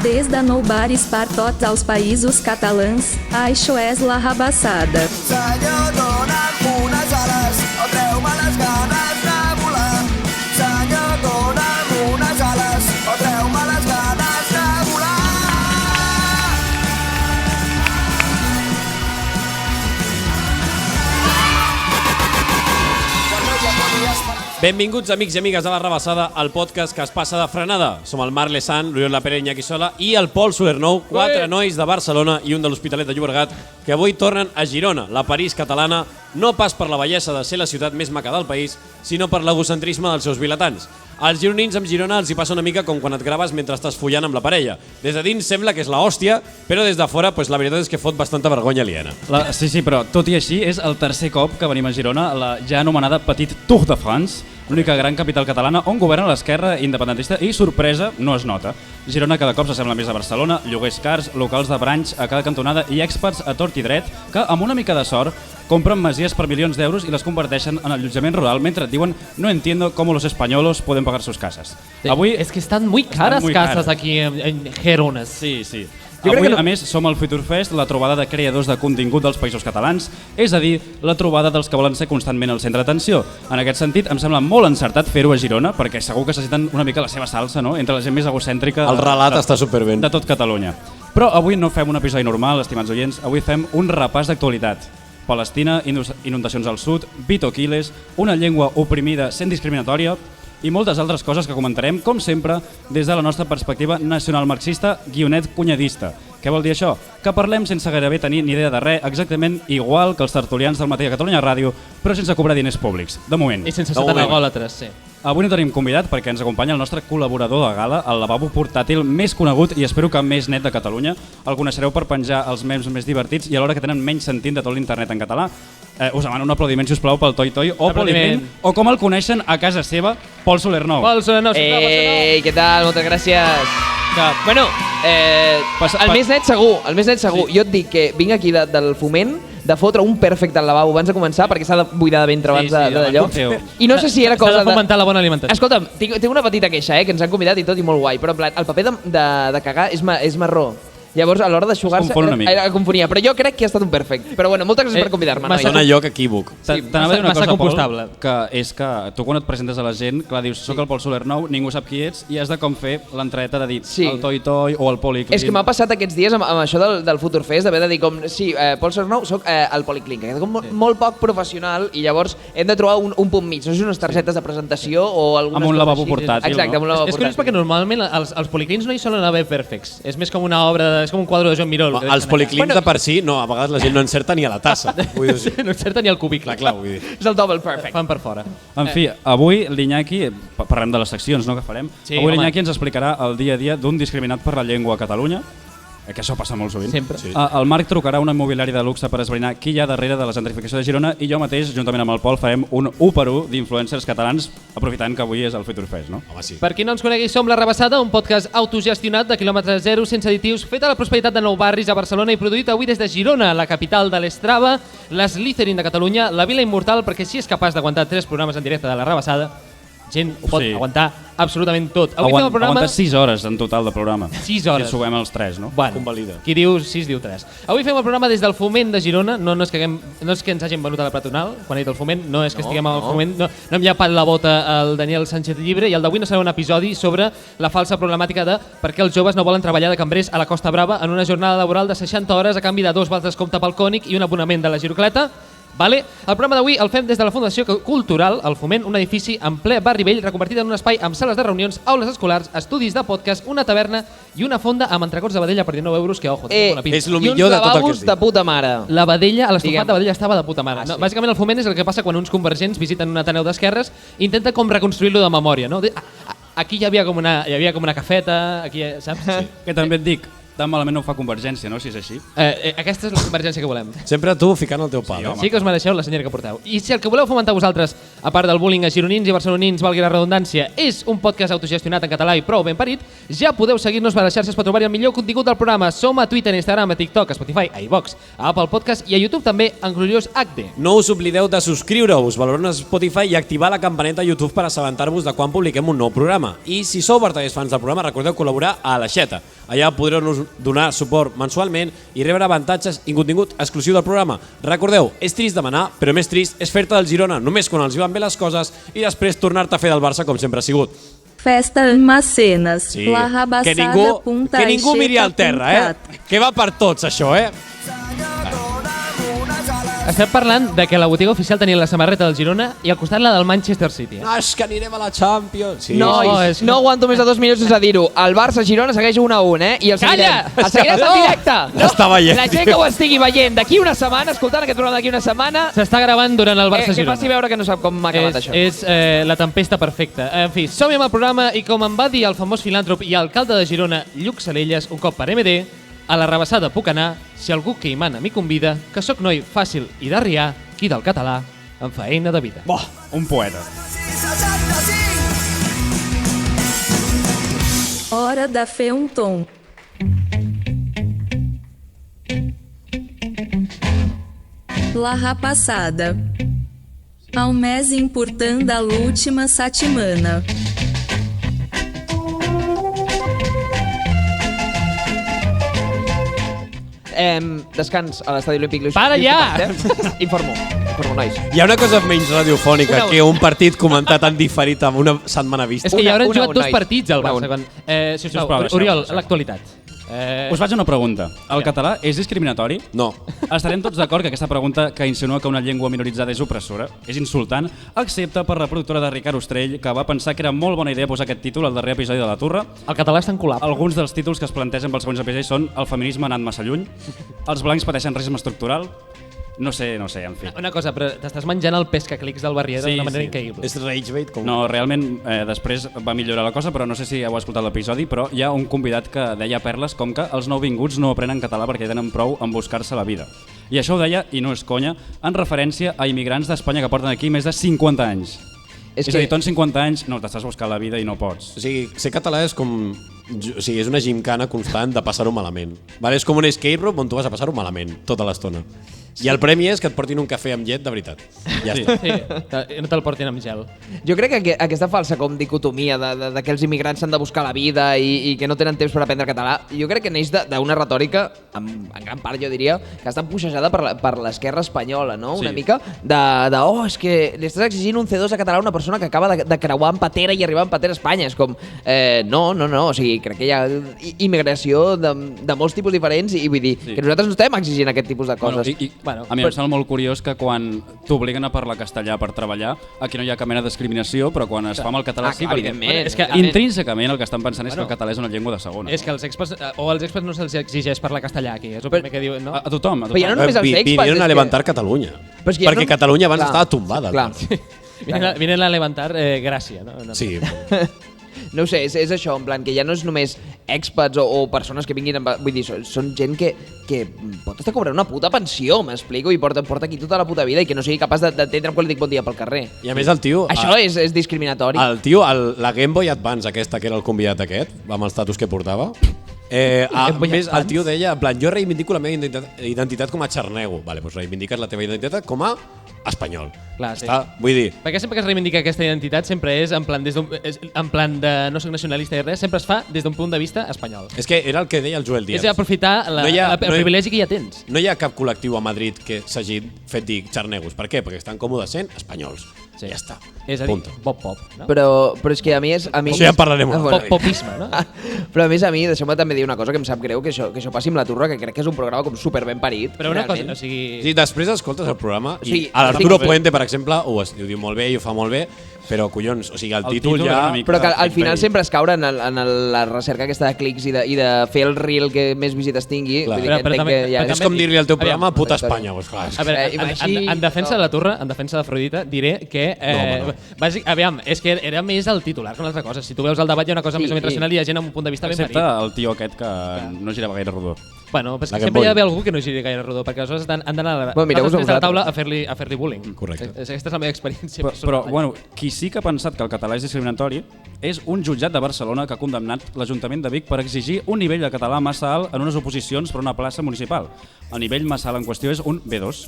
Des de nou bares per tots els països catalans, això és la Rabassada. Senyor, dona'm unes ales o treu-me les ganes de volar. Senyor, dona'm unes ales o treu-me les ganes de volar. Benvinguts, amics i amigues de La Rabassada, al podcast que es passa de frenada. Som el Marc Lesan, l'Oriol Lapere, Iñaki Sola i el Pol Solernou, 4 nois de Barcelona i un de l'Hospitalet de Llobregat, que avui tornen a Girona, la París catalana, no pas per la bellesa de ser la ciutat més maca del país, sinó per l'egocentrisme dels seus vilatans. Als gironins amb Girona els hi passa una mica com quan et graves mentre estàs follant amb la parella. Des de dins sembla que és la hòstia, però des de fora la veritat és que fot bastanta vergonya aliena. Sí, però tot i així és el tercer cop que venim a Girona, a la ja anomenada Petit Tour de France, l'única gran capital catalana on governa l'esquerra independentista i, sorpresa, no es nota. Girona cada cop s'assembla més a Barcelona, lloguers cars, locals de branch a cada cantonada i expats a tort i dret que, amb una mica de sort, compren masies per milions d'euros i les converteixen en allotjament rural mentre et diuen no entiendo cómo los españolos pueden pagar sus casas. Avui es que están muy caras casas aquí en Gerona. Sí. Avui, a més, som al Future Fest, la trobada de creadors de contingut dels països catalans, és a dir, la trobada dels que volen ser constantment el centre d'atenció. En aquest sentit, em sembla molt encertat fer-ho a Girona, perquè segur que se senten una mica la seva salsa, no?, entre la gent més egocèntrica El relat està superben. de tot Catalunya. Però avui no fem un episodi normal, estimats oients, avui fem un repàs d'actualitat. Palestina, inundacions al sud, Vito Quiles, una llengua oprimida sent discriminatòria i moltes altres coses que comentarem, com sempre, des de la nostra perspectiva nacional-marxista _cunyadista. Què vol dir això? Que parlem sense gairebé tenir ni idea de res, exactament igual que els tertulians del matí a Catalunya Ràdio, però sense cobrar diners públics, de moment. I sense ser tan egòlatres, sí. Avui no tenim convidat perquè ens acompanya el nostre col·laborador de gala, el lavabo portàtil més conegut i espero que més net de Catalunya. El coneixereu per penjar els memes més divertits i alhora que tenen menys sentit de tot l'internet en català. Us demano un aplaudiment, si us plau, pel Toi Toi o Poliment, o com el coneixen a casa seva, Pol Solernou. Pol Solernou, Ei, què tal? Moltes gràcies. Bueno, el més net segur, Sí. Jo et dic que vinc aquí del Foment de fotre un perfecte al lavabo abans de començar, perquè s'ha de buidar de ventre abans d'allò. I no sé si era cosa de fomentar la bona alimentació. Escolta'm, tinc una petita queixa, que ens han convidat i tot, i molt guai, però en plan, el paper de cagar és marró. Llavors, a l'hora d'aixugar-se, confonia. Però jo crec que ha estat un perfecte. Però bueno, moltes gràcies per convidar-me. Dona lloc equívoc. T'anava a dir una cosa, Pol, que és que tu quan et presentes a la gent, clar, dius, soc el Pol Solernou, ningú sap qui ets, i has de com fer l'entreta de dir el Toi Toi o el Policlin. És que m'ha passat aquests dies amb això del Future Fest, d'haver de dir com, sí, Pol Solernou, soc el Policlin, que és com molt poc professional, i llavors hem de trobar un punt mig, no sé si unes targetes de presentació o algunes amb un lavabo portàtil. Exacte, amb un lavabo portàtil. És curiós perquè normalment els policlins no hi solen haver perfects. És més com una obra, és com un quadre de Joan Miró. Els policlins de per si, no, a vegades la gent no encerta ni a la tassa. No encerta ni al cubicle. Clar, vull dir. És el double perfect. Fan per fora. En fi, avui l'Iñaki, parlem de les seccions que farem, avui l'Iñaki ens explicarà el dia a dia d'un discriminat per la llengua a Catalunya, que això passa molt sovint. Sempre. Sí. El Marc trucarà a una immobiliària de luxe per esbrinar qui hi ha darrere de la gentrificació de Girona i jo mateix, juntament amb el Pol, farem un 1x1 d'influencers catalans, aprofitant que avui és el Future Fest, no? Home, sí. Per qui no ens conegui, som La Rabassada, un podcast autogestionat de quilòmetre zero, sense additius, fet a la prosperitat de nou barris a Barcelona i produït avui des de Girona, la capital de l'Estrava, l'Slytherin de Catalunya, la Vila Immortal, perquè si és capaç d'aguantar 3 programes en directe de La Rabassada, gent ho pot aguantar absolutament tot. Avui fem el programa... Aguantar 6 hores en total de programa. 6 hores. Que subem els 3, no? Bueno, convalida. Qui diu 6 diu 3. Avui fem el programa des del Foment de Girona, no és que ens hagin venut a la Patronal, quan he dit el Foment, no és que estiguem al Foment, no hem llapat la bota al Daniel Sánchez Llibre, i el d'avui no serà un episodi sobre la falsa problemàtica de per què els joves no volen treballar de cambrers a la Costa Brava en una jornada laboral de 60 hores a canvi de 2 vals descompte pel cònic i un abonament de la Girocleta. Vale? El programa d'avui el fem des de la Fundació Cultural, el Foment, un edifici en ple barri vell reconvertit en un espai amb sales de reunions, aules escolars, estudis de podcast, una taverna i una fonda amb entrecots de vedella per 19 euros, que ojo, té bona pinta. És el millor de tot el que lavabos es de puta mare. La vedella, l'estofat de vedella estava de puta mare. Sí. Bàsicament el Foment és el que passa quan uns convergents visiten un Ateneu d'Esquerres i intenten com reconstruir-lo de memòria, no? Aquí hi havia com una cafeta, aquí, saps? Sí. Que també et dic, tan malament no ho fa Convergència, no? Si és així. Aquesta és la convergència que volem. Sempre tu ficant el teu pal. home. Sí que us mereixeu la senyera que porteu. I si el que voleu fomentar vosaltres, a part del bullying a gironins i barcelonins, valgui la redundància, és un podcast autogestionat en català i prou ben parit, ja podeu seguir-nos per les xarxes per trobar el millor contingut del programa. Som a Twitter, Instagram, a TikTok, a Spotify, a iVox, a Apple Podcast i a YouTube també en Gloriós HD. No us oblideu de subscriure-us, valorar-nos a Spotify i activar la campaneta a YouTube per assabentar-vos de quan publiquem un nou programa. I si sou verdaders fans del programa, recordeu col·laborar a l'Aixeta. Allà podreu-nos donar suport mensualment i rebre avantatges i contingut exclusiu del programa. Recordeu, és trist demanar, però més trist és fer-te del Girona només quan els hi van bé les coses i després tornar-te a fer del Barça com sempre ha sigut. Festa Almacenas, Sí, larrabassada, que ningú miri al terra, Que va per tots, això, Estem parlant de que la botiga oficial tenia la samarreta del Girona i al costat la del Manchester City. Ah, és que anirem a la Champions. Sí. Nois, no aguanto més de 2 minuts sense dir-ho. El Barça-Girona segueix 1-1, i el seguirem. Calla! El seguirem en directe. Està veient, La gent que ho estigui veient d'aquí una setmana, escoltant aquest programa d'aquí una setmana, S'està gravant durant el que Barça-Girona. faci veure que no sap com ha acabat això. És la tempesta perfecta. En fi, som-hi amb el programa i com em va dir el famós filàntrop i alcalde de Girona, Lluc Salelles, un cop per MD, a la Rabassada puc anar si algú que hi mana m'hi convida, que sóc noi fàcil i de riar, qui del català em fa eina de vida. Boh, un poeta. Hora de fer um tom. La rapassada. Ao mês importando a última satimana. Descans a l'estadi olímpic. Para ja! Informo, nois. Hi ha una cosa menys radiofònica Una- que un partit comentat en diferit amb una setmana vista. És que ja hauran una, jugat dos nois. partits al Una, Barça. una. Quan, sisplau, Sisplau, deixeu, Oriol, deixeu. l'actualitat. Us faig una pregunta. El català és discriminatori? No. Estarem tots d'acord que aquesta pregunta que insinua que una llengua minoritzada és opressora, és insultant, excepte per la productora de Ricard Ostrell, que va pensar que era molt bona idea posar aquest títol al darrer episodi de La Turra. El català està en col·lap. Alguns dels títols que es plantegen pels següents episodis són el feminisme ha anat massa lluny, els blancs pateixen racisme estructural, no sé, en fi. Una cosa, però t'estàs menjant el pescaclics del Barriera Sí, d'una manera sí. increïble. És ragebait com... No, realment després va millorar la cosa, però no sé si heu escoltat l'episodi, però hi ha un convidat que deia perles com que els nouvinguts no aprenen català perquè tenen prou en buscar-se la vida. I això ho deia, i no és conya, en referència a immigrants d'Espanya que porten aquí més de 50 anys. És a dir, tu en 50 anys no t'estàs buscant la vida i no pots. O sigui, ser català és com... O sigui, és una gimcana constant de passar-ho malament. Vale? És com un escape room on tu vas a passar-ho malament tota l'estona. I el premi és que et portin un cafè amb llet de veritat. Ja està. Sí, no te'l portin amb gel. Jo crec que aquesta falsa com dicotomia de que els immigrants s'han de buscar la vida i que no tenen temps per aprendre català, jo crec que neix d'una retòrica, en gran part jo diria, que està puixejada per l'esquerra espanyola, no? Una Sí. mica és que li estàs exigint un C2 a català a una persona que acaba de creuar en patera i arribar en patera a Espanya. És com, no, o sigui, crec que hi ha immigració de molts tipus diferents i vull dir que nosaltres no estem exigint aquest tipus de coses. Bueno, a mi em sembla molt curiós que quan t'obliguen a parlar castellà per treballar, aquí no hi ha cap mena de discriminació, però quan es fa amb el català sí, perquè evidentment. És que intrínsecament el que estan pensant és que el català és una llengua de segona. És que els expats, als expats no se'ls exigeix parlar castellà aquí, és el primer que diuen, no? A tothom, a Però ja tothom. no només els expats, Vinieron és a que- levantar Catalunya. Però és que ja Perquè no- Catalunya abans Clar. estava tombada. Clar. Vienen a levantar Gràcia, no? Sí. No ho sé, és això, en plan, que ja no és només expats o persones que vinguin amb... Vull dir, són gent que pot estar cobrant una puta pensió, m'explico, i porta aquí tota la puta vida i que no sigui capaç d'entendre quan li dic bon dia pel carrer. I a més el tio... Això és discriminatori. El tio, la Game Boy Advance aquesta, que era el convidat aquest, amb el status que portava, a Boy més, el Advance? tio deia, en plan, jo reivindico la meva identitat com a xarnego. Vale, doncs reivindiques la teva identitat com a espanyol. Clar, sí. Està? Vull dir, Perquè sempre que es reivindica aquesta identitat sempre és en plan, en plan de no soc nacionalista i res, sempre es fa des d'un punt de vista espanyol. és que era el que deia el Joel Díaz. És aprofitar el privilegi que ja tens. No hi ha cap col·lectiu a Madrid que s'hagi fet dir xarnegos. Per què? Perquè estan còmodes sent espanyols. Sí. Ja està. És a dir, Punto. pop, no? Però és que a mi és... Això ja en parlarem. Popisme, no? Però a més a mi, deixeu-me també dir una cosa que em sap greu, que això passi amb La Turra, que crec que és un programa com super ben parit. Però una cosa, realment. o sigui... Sí, després escoltes el programa i Sí, a l'Arturo estic- Puente, per exemple, ho diu molt bé i ho fa molt bé, Però, collons, o sigui, el El títol títol ja... és una mica- Però que al final clickbait. sempre es caure en la recerca aquesta de clics i de fer el reel que més visites tingui. Clar. Vull dir que Però entenc també- que ja però És com dir-li al teu Aviam, programa puta història. Espanya. Pues, clar, és A veure, així- en defensa de la Torre, en defensa d'Afrodita, diré que... Aviam, és que era més el titular que una altra cosa. Si tu veus el debat hi ha una cosa Sí, més o menys racional i hi ha gent amb un punt de vista ben Excepte parit. el tio aquest que no girava gaire rodó. Bueno, però és La que Game sempre hi ha Boy. d'haver algú que no giri gaire rodó, perquè aleshores han d'anar Bueno, mireu-vos després de la taula vosaltres. a fer-li bullying. Correcte. Aquesta és la meva experiència Però, personal. bueno, qui sí que ha pensat que el català és discriminatori és un jutjat de Barcelona que ha condemnat l'Ajuntament de Vic per exigir un nivell de català massa alt en unes oposicions per una plaça municipal. El nivell massa alt en qüestió és un B2.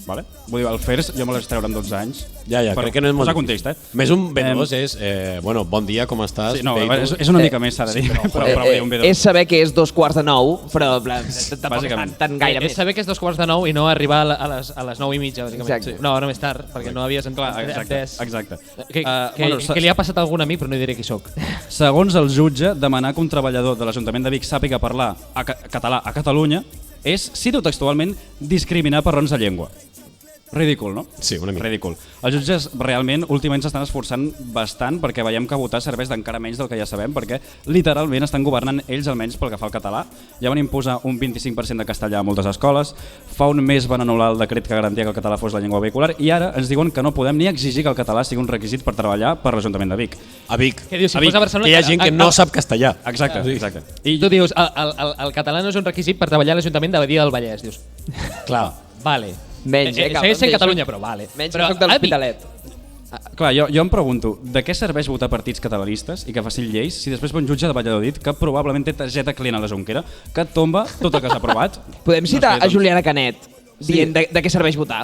Vale? Vull dir, el FERS jo me l'he treure en 12 anys. Ja, Per crec que no és molt posar difícil. context, Més un B2 és, bueno, bon dia, com estàs? Sí, no, Beito. és una mica més, s'ha de dir, però vull dir, un B2. És saber que és 2:15, però tampoc Bàsicament. és tan gaire és més. saber que és 2:15 i no arribar a les 9:30, bàsicament. Exacte. Una hora més tard, perquè no havies entès. Exacte. Que li ha passat a algun amic, però no diré qui sóc. Segons el jutge, demanar que un treballador de l'Ajuntament de Vic sàpiga parlar català a Catalunya és, cito textualment, discriminar per raons de llengua. Ridícul, no? Sí, una mica. Ridícul. Els jutges realment últimament s'estan esforçant bastant perquè veiem que votar serveix d'encara menys del que ja sabem, perquè literalment estan governant ells almenys pel que fa al català. Ja van imposar un 25% de castellà a moltes escoles, fa un mes van anul·lar el decret que garantia que el català fos la llengua vehicular i ara ens diuen que no podem ni exigir que el català sigui un requisit per treballar per l'Ajuntament de Vic. A Vic. Què dius, si A Vic, fos a Barcelona... Que hi ha gent que no sap castellà. Exacte, exacte. I Tu dius, el català no és un requisit per treballar a l'Ajuntament de Badia del Vallès. Dius, Clar. vale. Menys, Segueix sent Catalunya, però vale. Menys però que soc de a Vic- l'Hospitalet. clar, jo em pregunto, de què serveix votar partits catalanistes i que facin lleis si després ve un jutge de Valladolid que probablement té targeta client a la Jonquera que et tomba tot el que s'ha aprovat? Podem citar No sé, a Juliana Canet dient de què serveix votar?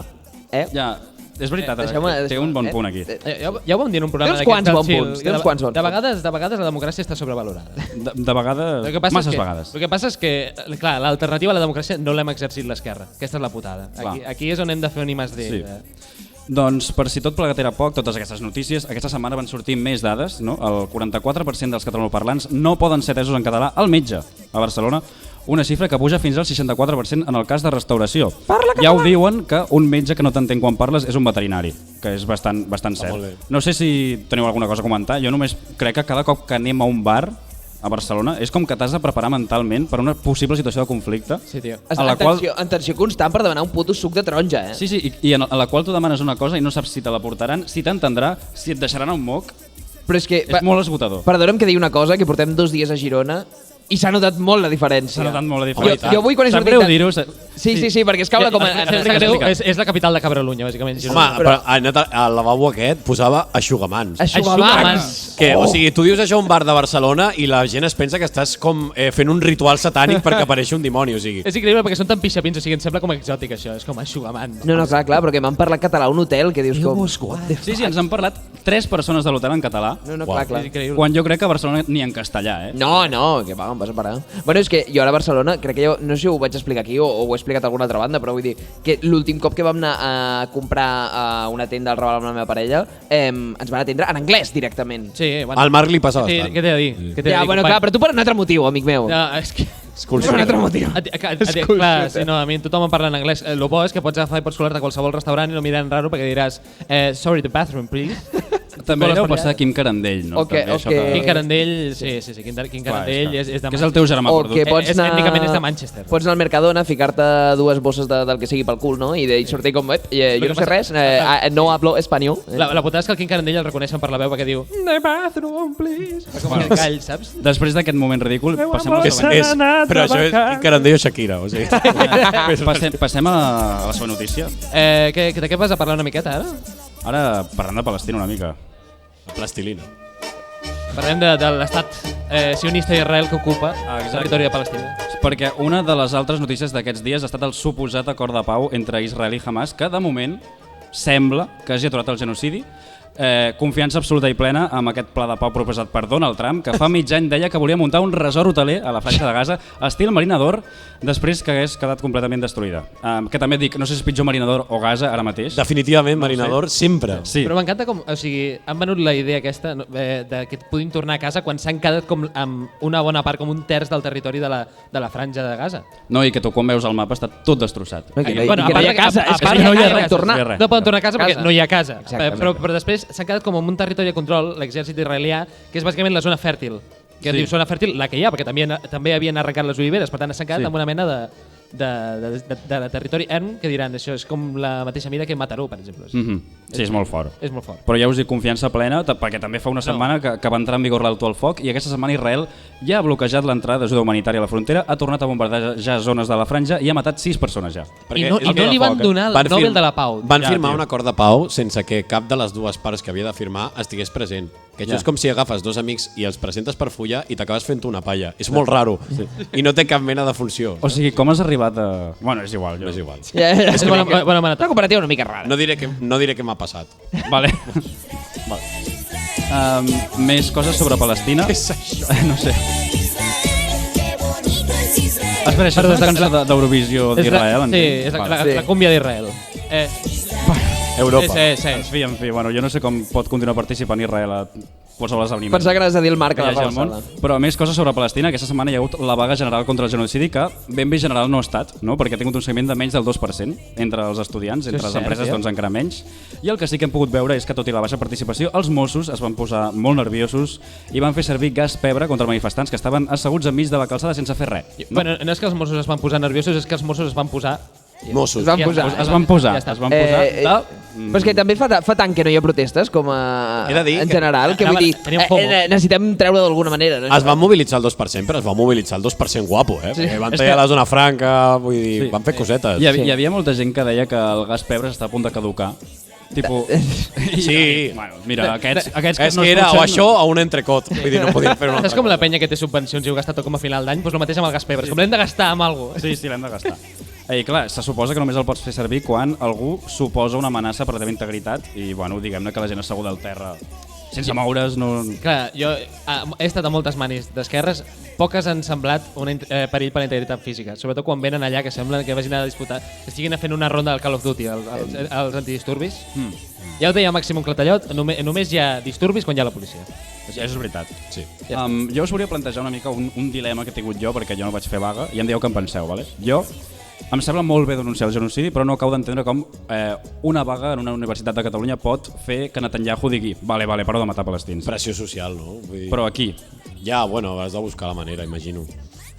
Ja, és veritat, Deixeu-me- té un bon punt aquí. Ja ho vam dir en un programa Té uns d'aquests quants del bons chill, punts, que té uns quants bons de vegades la democràcia està sobrevalorada. De vegades, masses vegades. El que passa és que, clar, l'alternativa a la democràcia no l'hem exercit l'esquerra. Aquesta és la putada. Aquí és on hem de fer un I+D. Sí. Doncs, per si tot plegat era poc, totes aquestes notícies, aquesta setmana van sortir més dades, no? El 44% dels catalanoparlants no poden ser atesos en català al metge a Barcelona, una xifra que puja fins al 64% en el cas de restauració. Ja ho diuen que un metge que no t'entén quan parles és un veterinari, que és bastant cert. molt bé. No sé si teniu alguna cosa a comentar, jo només crec que cada cop que anem a un bar a Barcelona és com que t'has de preparar mentalment per una possible situació de conflicte. Sí, tio. A la qual... En tensió constant per demanar un puto suc de taronja, eh? Sí, i en la qual tu demanes una cosa i no saps si te la portaran, si t'entendrà, si et deixaran un moc. Però és que... És molt esgotador. Perdona'm que digui una cosa, que portem 2 dies a Girona i s'ha notat molt la diferència. S'ha notat molt la diferència. Jo avui quan he Sap sortit... greu dir-ho. Sí, perquè es caula com a... És la capital de Cabralunya, bàsicament. Home, però ha anat al lavabo aquest, posava eixugamans. Eixugamans. Que, o sigui, tu dius això a un bar de Barcelona i la gent es pensa que estàs com fent un ritual satànic perquè apareixi un dimoni, o sigui. És increïble perquè són tan pixapins, o sigui, em sembla com exòtic això, és com eixugamant. No, clar, però que m'han parlat català a un hotel que dius com... Sí, ens han parlat 3 persones de l'hotel en català, No, Uau. clar. És increïble. quan jo crec que a Barcelona ni en castellà, eh? No, que va, em vas a parar. Bueno, és que jo ara a Barcelona, crec que jo, no sé si ho vaig explicar aquí o ho he explicat a alguna altra banda, però vull dir que l'últim cop que vam anar a comprar a una tenda al Raval amb la meva parella, ens van atendre en anglès directament. Sí, bueno. Al Marc li passa Sí, bastant. què t'he de dir? Què t'he de Ja, dir, bueno, company? clar, però tu per un altre motiu, amic meu. No, és que... Per un altre motiu. Clar, sí, no, a mi tothom em parla en anglès. El bo és que pots agafar i pots colar-te a qualsevol restaurant i no miren raro perquè diràs sorry, the bathroom, please. També deu passar Quim Carandell, no? O que- També o això que- Quim Carandell, sí, Quim Carandell és de que és el teu germà O perdut. que pots anar... Ètnicament és de Manchester. Pots anar al Mercadona, ficar-te 2 bosses del que sigui pel cul, no? I sortir com... jo no sé res, no hablo espanyol. La putada és que el Quim Carandell el reconeixen per la veu perquè diu the bathroom, please. Com el gall, saps? Després d'aquest moment ridícul, passem a la És, següent. però això és Carandell o Shakira, o sigui. Passem a la següent notícia. De què vas a parlar una miqueta, ara? Ara parlem de Palestina una mica. Plastilina. Parlem de l'estat sionista d'Israel que ocupa el territori de Palestina. Perquè una de les altres notícies d'aquests dies ha estat el suposat acord de pau entre Israel i Hamas, que de moment sembla que hagi aturat el genocidi. Confiança absoluta i plena amb aquest pla de pau proposat per Donald Trump, que fa mig any deia que volia muntar un resort hoteler a la Franja de Gaza, estil Marina d'Or, després que hagués quedat completament destruïda. Que també dic, no sé si és pitjor Marina d'Or o Gaza ara mateix. Definitivament, Marinador, sempre. Sí. Però m'encanta com, o sigui, han venut la idea aquesta de que puguin tornar a casa quan s'han quedat com amb una bona part, com un terç del territori de la Franja de Gaza. No, i que tu quan veus el mapa està tot destrossat. No, que no hi- Bueno, que no hi ha a part casa, que- és que a part no hi ha que res a tornar. res. No poden tornar a casa perquè Casa. no hi ha casa. Exactament. Però després després s'han quedat com en un territori de control, l'exèrcit israelià, que és bàsicament la zona fèrtil. Que diu zona fèrtil, la que hi ha, perquè també havien arrencat les oliveres, per tant s'han quedat amb una mena de territori erm que diran això és com la mateixa mida que Mataró, per exemple. Sí, és molt fort. És molt fort. Però ja us dic confiança plena, perquè també fa una setmana que va entrar en vigor l'alto al foc i aquesta setmana Israel ja ha bloquejat l'entrada d'ajuda humanitària a la frontera, ha tornat a bombardejar zones de la franja i ha matat 6 persones ja. I no li van donar el Nobel de la Pau. Van firmar un acord de pau sense que cap de les dues parts que havia de firmar estigués present. Que això és com si agafes dos amics i els presentes per follar i t'acabes fent una palla. És molt raro i no té cap mena de funció. O sigui, com has arribat a... Bueno, és igual. No és igual. És bona maneta. Una comparativa una mica rara. No diré que m'ha passat. Vale. Més coses sobre Palestina. Què és això? No sé. Espera, això és una cançó d'Eurovisió d'Israel? Sí, és la cúmbia d'Israel. Europa. Sí. En fi, bueno, jo no sé com pot continuar participant Israel a qualsevol esdeveniment. Pensava que anaves a dir el Marc a la hi hagi al món. Però més coses sobre Palestina. Aquesta setmana hi ha hagut la vaga general contra el genocidi, que ben bé general no ha estat, no? Perquè ha tingut un seguiment de menys del 2% entre els estudiants, entre les empreses doncs encara menys. I el que sí que hem pogut veure és que, tot i la baixa participació, els Mossos es van posar molt nerviosos i van fer servir gas pebre contra manifestants que estaven asseguts enmig de la calçada sense fer res. No? Bueno, no és que els Mossos es van posar nerviosos, és que els Mossos es van posar... Mossos. Es van posar. Però és que també fa tant que no hi ha protestes com en general, que vull dir, necessitem treure d'alguna manera. Es van mobilitzar el 2%, però es va mobilitzar el 2% guapo, eh? Perquè van tallar la zona franca, vull dir, van fer cosetes. Hi havia molta gent que deia que el gas pebre està a punt de caducar. Tipo... Sí. Bueno, mira, aquests és que era o això o un entrecot. Vull dir, no podien fer una altra És com la penya que té subvencions i ho gasta tot com a final d'any, doncs el mateix amb el gas pebre. És com l'hem de gastar amb alguna cosa. Sí, l'hem de gastar. I clar, se suposa que només el pots fer servir quan algú suposa una amenaça per la teva integritat i, bueno, diguem-ne que la gent asseguda al terra sense moure's no... Clar, jo he estat a moltes manis d'esquerres, poques han semblat un perill per la integritat física, sobretot quan venen allà que sembla que vagin a disputar, que estiguin fent una ronda del Call of Duty, els antidisturbis. Ja ho deia Màxim Clatallot, només hi ha disturbis quan hi ha la policia. Això és veritat. Sí. Jo us volia plantejar una mica un dilema que he tingut jo, perquè jo no vaig fer vaga, i em dieu què en penseu, vale? Jo em sembla molt bé denunciar el genocidi, però no acabo d'entendre com una vaga en una universitat de Catalunya pot fer que Netanyahu digui vale, paro de matar palestins. Pressió social, no? Vull dir... Però aquí. Ja, bueno, has de buscar la manera, imagino.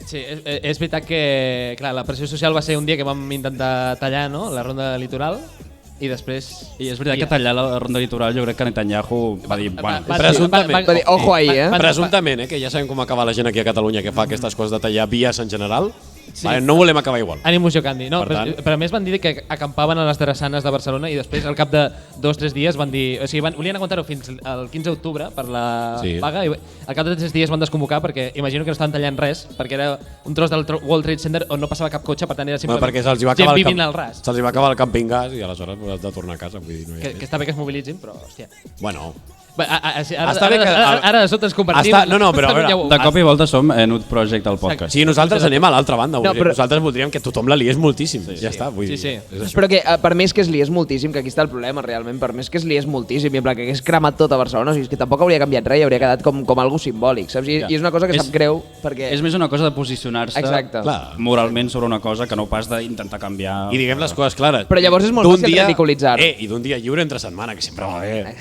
Sí, és veritat que clar, la pressió social va ser un dia que vam intentar tallar, no?, la ronda litoral, i després... I és veritat que tallar la ronda litoral jo crec que Netanyahu va dir... Presumptament. Va dir, ojo ahí, Presumptament, que ja sabem com acaba la gent aquí a Catalunya que fa aquestes coses de tallar vies en general. Sí. Vale, no volem acabar igual. Ànimos Jocandi. No, però a més van dir que acampaven a les Drassanes de Barcelona i després al cap de 2 o 3 dies van dir... O sigui, volien aguantar-ho fins al 15 d'octubre per la vaga i al cap de 3 dies van desconvocar perquè imagino que no estaven tallant res perquè era un tros del World Trade Center on no passava cap cotxe, per tant era simplement perquè se'ls va vivint al ras. Se'ls va acabar el camping gas i aleshores has de tornar a casa. Vull dir, no que està bé que es mobilitzin, però hòstia. Bueno... Ara de sota ens convertim... No, però a veure, de cop i volta som Nud Project al podcast. Sí, nosaltres anem a l'altra banda. Nosaltres voldríem que tothom la liés moltíssim. Ja està, vull dir. Però que per més que es liés moltíssim, que aquí està el problema realment, per més que es liés moltíssim i en plan que hagués cremat tot a Barcelona, o sigui, és que tampoc hauria canviat res i hauria quedat com algo simbòlic, saps? I és una cosa que sap greu perquè... És més una cosa de posicionar-se moralment sobre una cosa que no pas d'intentar canviar... I diguem les coses clares. Però llavors és molt fàcil ridiculitzar. I d'un dia lliure entre setmana, que sempre va bé.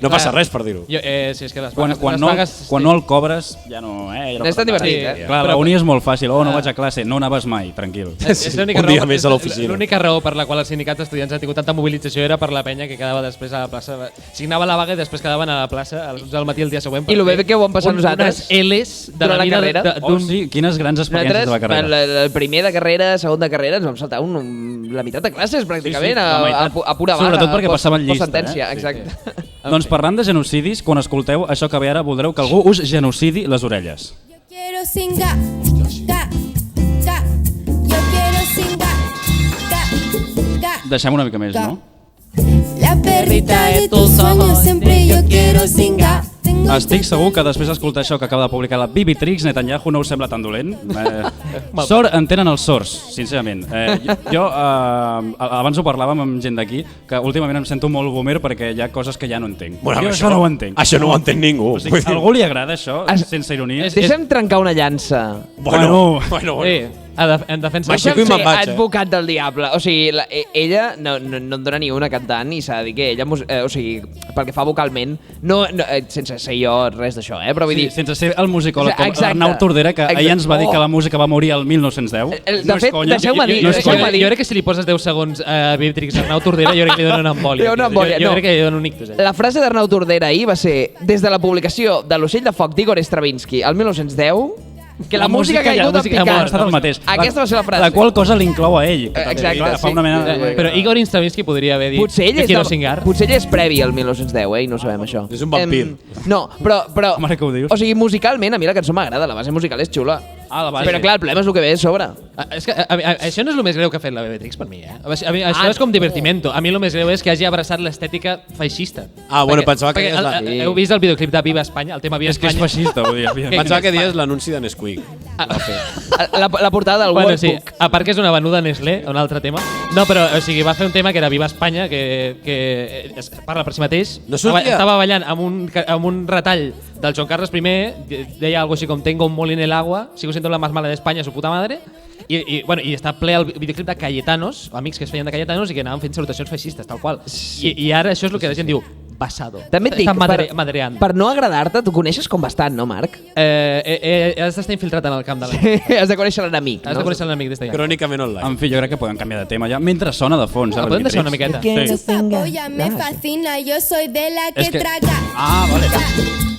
No passa res per dir-ho. Sí, és que les quan no el cobres ja no... No és tan divertit, Clar, la uni és molt fàcil. No vaig a classe, no anaves mai, tranquil. Un dia més a l'oficina. L'única raó per la qual els sindicats d'estudiants han tingut tanta mobilització era per la penya que quedava després a la plaça. Signava la vaga i després quedaven a la plaça a les 11 del matí el dia següent. I el bé que ho vam passar nosaltres. Unes L's de la carrera. Sí, quines grans experiències de la carrera. El primer de carrera, segon de carrera, ens vam saltar la meitat de classes pràcticament a pura vaga. Sobretot perquè passaven llista. Exacte. Doncs parlant de genocidis, quan escolteu això que ve ara voldreu que algú us genocidi les orelles. Yo quiero singa, ga, ga. Yo quiero singa, ga, ga. Deixem una mica més, no? La perrita de tus sueños siempre yo quiero singa. Estic segur que després d'escoltar això que acaba de publicar la Bibitrix, Netanyahu no us sembla tan dolent. Sort en tenen els sords, sincerament. Jo abans ho parlàvem amb gent d'aquí, que últimament em sento molt boomer perquè hi ha coses que ja no entenc. Jo això no ho entenc. Això no ho entén ningú. A algú li agrada això, sense ironia? Deixa'm trencar una llança. Bueno. en defensa... M'aixeco i me'n vaig, advocat del diable. O sigui, ella no en dona ni una cantant i s'ha de dir que ella, o sigui, pel que fa vocalment, sense ser jo res d'això, però vull dir... Sense ser el musicòleg com Exacte. Arnau Tordera, que ahir ens va dir que la música va morir el 1910. De fet, deixeu-me dir... Jo crec que si li poses 10 segons a Beatrix Arnau Tordera, jo crec que li donen una embòlia. Jo crec que li donen un ictus. La frase d'Arnau Tordera ahir va ser: des de la publicació de L'ocell de foc d'Igor Stravinsky al 1910, que la música ha caigut en picat. Ha estat el mateix. Aquesta va ser la frase. La qual cosa l'inclou a ell. Exacte, Clar, fa una mena... Però Igor Stravinsky podria haver dit Potser ell és previ al 1910, i no sabem això. És un vampir. No, però... Home, que ho dius. O sigui, musicalment, a mi la cançó m'agrada, la base musical és xula. La base. Però clar, el problema és el que ve a sobre. És que això no és el més greu que ha fet la Beatrix per mi, Això és com divertimento. A mi el més greu és que hagi abraçat l'estètica feixista. Bueno, pensava que heu vist el videoclip de Viva Espanya, el tema Viva És que Espanya? és feixista, vull dir. Pensava que dies l'anunci de Nesquik. La portada del Bueno, sí, Workbook. a part que és una venuda Nestlé, un altre tema. No, però o sigui, va fer un tema que era Viva Espanya, que parla per si mateix. No sortia. Estava ballant amb un retall del Joan Carles I, deia algo així com tengo un molí en el agua, sigo siendo la más mala de España, su puta madre. I està ple el videoclip de Cayetanos, amics que es feien de Cayetanos i que anaven fent salutacions feixistes, tal qual. I ara això és el que la gent diu, basado. També et dic, madreant. per no agradar-te, tu coneixes com bastant, no, Marc? Has d'estar infiltrat en el camp de l'enemic. Has de conèixer l'enemic. Has de conèixer l'enemic des d'allà. Crònicament online. En fi, jo crec que podem canviar de tema ja, mentre sona de fons. Podem deixar una miqueta. Esa polla me fascina, yo soy de la que traga.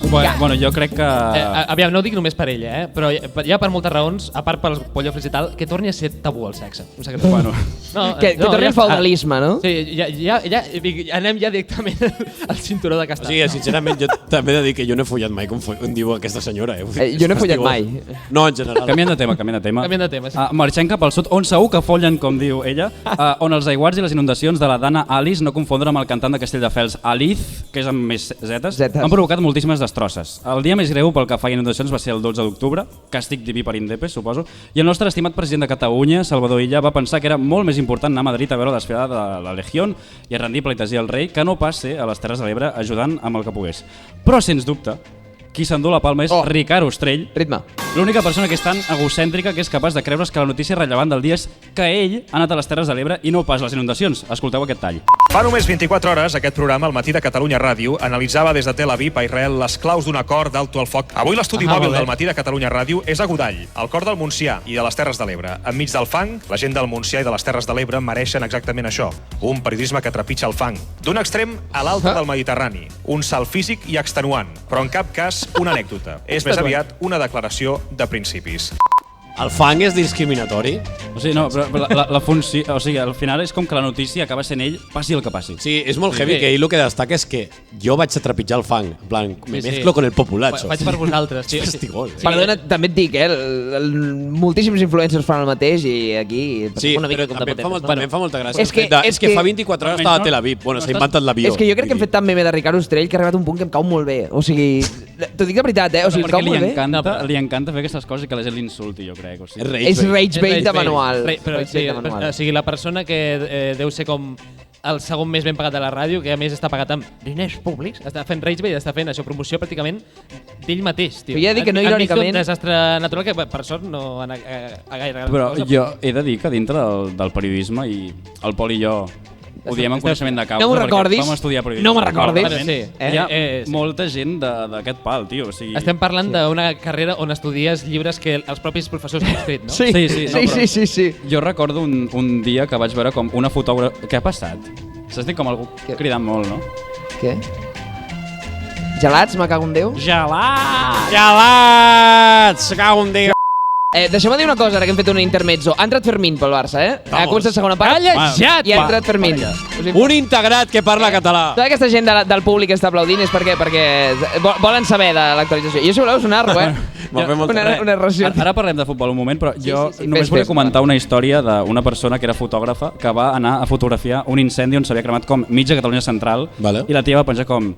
Vale. Bueno, jo crec que... Aviam, no ho dic només per ella, però hi ha per moltes raons, a part pels pollofres i tal, que torni a ser tabú el sexe. Bueno. Que torni al feudalisme, no? Sí, ja anem ja directament al cinturó de O castany. sigui, sincerament, jo també he de dir que jo no he follat mai, com diu aquesta senyora. Jo no he follat mai. No, en general. Canviant de tema. Canviant de tema, sí. Marxem cap al sud, on segur que follen, com diu ella, on els aiguats i les inundacions de la Dana Alice, no confondre amb el cantant de Castelldefels, Alice, que és amb més zetes, han provocat moltíssimes destrosses. El dia més greu pel que fa a inundacions va ser el 12 d'octubre, càstig diví per Indepes, suposo, i el nostre estimat president de Catalunya, Salvador Illa, va pensar que era molt més important anar a Madrid a veure la desfilada de la Legión i a rendir pleitesia al rei que no pas ser a les Terres de l'Ebre ajudant amb el que pogués. Però, sens dubte, qui s'endú la palma és Ricard Ostrell, Ritme. l'única persona que és tan egocèntrica que és capaç de creure's que la notícia rellevant del dia és que ell ha anat a les Terres de l'Ebre i no pas les inundacions. Escolteu aquest tall. Fa només 24 hores, aquest programa, al matí de Catalunya Ràdio, analitzava des de Tel Aviv a Israel les claus d'un acord d'alto al foc. Avui l'estudi mòbil del matí de Catalunya Ràdio és a Godall, al cor del Montsià i de les Terres de l'Ebre. Enmig del fang, la gent del Montsià i de les Terres de l'Ebre mereixen exactament això, un periodisme que trepitja el fang. D'un extrem a l'altre del Mediterrani, un salt físic i extenuant, però en cap cas una anècdota. És més aviat una declaració de principis. El fang és discriminatori? O sigui, no, però la funció... O sigui, al final és com que la notícia acaba sent ell, passi el que passi. Sí, és molt heavy que ell el que destaca és que jo vaig a trepitjar el fang. En plan, me mezclo con el populacho. Vaig per vosaltres. Sí. Fastigós. Perdona, també et dic, moltíssims influencers fan el mateix i aquí... Sí, una mica però com també em fa molta gràcia. És que fa 24 hores estava a Tel Aviv. Bueno, s'ha inventat l'avió. És que jo crec que hem fet tant meme de Ricard Ostrell que ha arribat un punt que em cau molt bé. O sigui, t'ho dic de veritat, O sigui, em cau molt bé. Li encanta fer aquestes coses i que la gent l'insulti, jo crec. O sigui. És rage bait de manual. Però sí, o sigui, la persona que deu ser com el segon més ben pagat de la ràdio, que a més està pagat amb diners públics, està fent rage bait, està fent això, promoció pràcticament d'ell mateix, tio. Però ja dic que no irònicament... Un desastre natural que per sort no ha anat a gaire. Però jo he de dir que dintre del periodisme, i el Pol i jo ho diem en coneixement de causa, no m'ho recordis, vam estudiar periodisme. No m'ho recordis. Sí. Hi ha molta gent d'aquest pal, tio. O sigui... Estem parlant d'una carrera on estudies llibres que els propis professors han escrit, no? Sí. Jo recordo un dia que vaig veure com una fotògrafa... Què ha passat? S'has dit com algú cridant molt, no? Què? Gelats, me cago en Déu? Gelats! Gelats! Se cago en Déu! Deixeu-me dir una cosa, ara que hem fet un intermezzo. Ha entrat Fermín pel Barça, Ha començat la segona part. Callejat! I ha entrat Fermín. Un integrat que parla català. Tota aquesta gent del públic que està aplaudint és perquè volen saber de l'actualització. Jo, si voleu, sonar-lo, Una ració. Ara parlem de futbol un moment, però jo només volia comentar una història d'una persona que era fotògrafa que va anar a fotografiar un incendi on s'havia cremat com mitja Catalunya Central, i la tia va penjar com...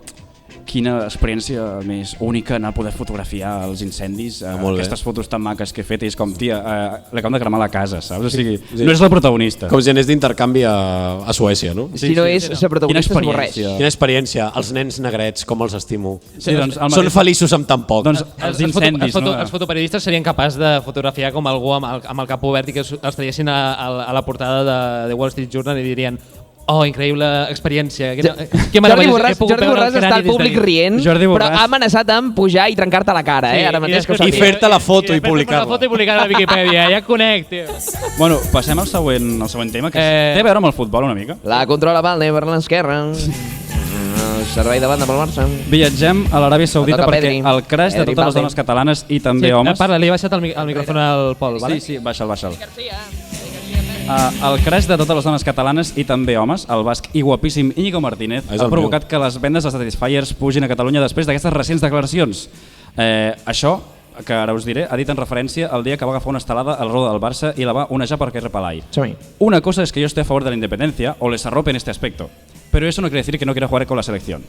quina experiència més única anar a poder fotografiar els incendis, aquestes fotos tan maques que he fet, i és com, tia, li acabem de cremar la casa, saps? O sigui, no és la protagonista. Com si anés d'intercanvi a Suècia, no? Si no és la protagonista, s'avorreix. Quina experiència, els nens negrets, com els estimo. Sí, doncs, són feliços amb tan poc. Doncs els incendis, els fotoperiodistes serien capaços de fotografiar com algú amb el cap obert i que els traiessin a la portada de Wall Street Journal i dirien: oh, increïble experiència. Jordi Borràs està al públic rient, però ha amenaçat amb pujar i trencar-te la cara, ara mateix que ho I fer-te la foto i publicar-la. La foto i publicar-la a Wikipedia, ja conec, tio. Bueno, passem al següent tema, que té a veure amb el futbol una mica. La controla Valde per l'esquerra. Servei de banda pel Barça. Viatgem a l'Aràbia Saudita perquè el crash de totes les dones catalanes i també homes... Parla, li he baixat el micròfon al Pol, vale? Sí, baixa'l. El crash de totes les dones catalanes i també homes, el basc i guapíssim Íñigo Martínez, ha provocat que les vendes de Satisfyers pugin a Catalunya després d'aquestes recents declaracions. Això, que ara us diré, ha dit en referència al dia que va agafar una estelada al roda del Barça i la va onejar perquè repelai. Una cosa es que yo esté a favor de la independencia o les arrope en este aspecto, pero eso no quiere decir que no quiera jugar con la selección.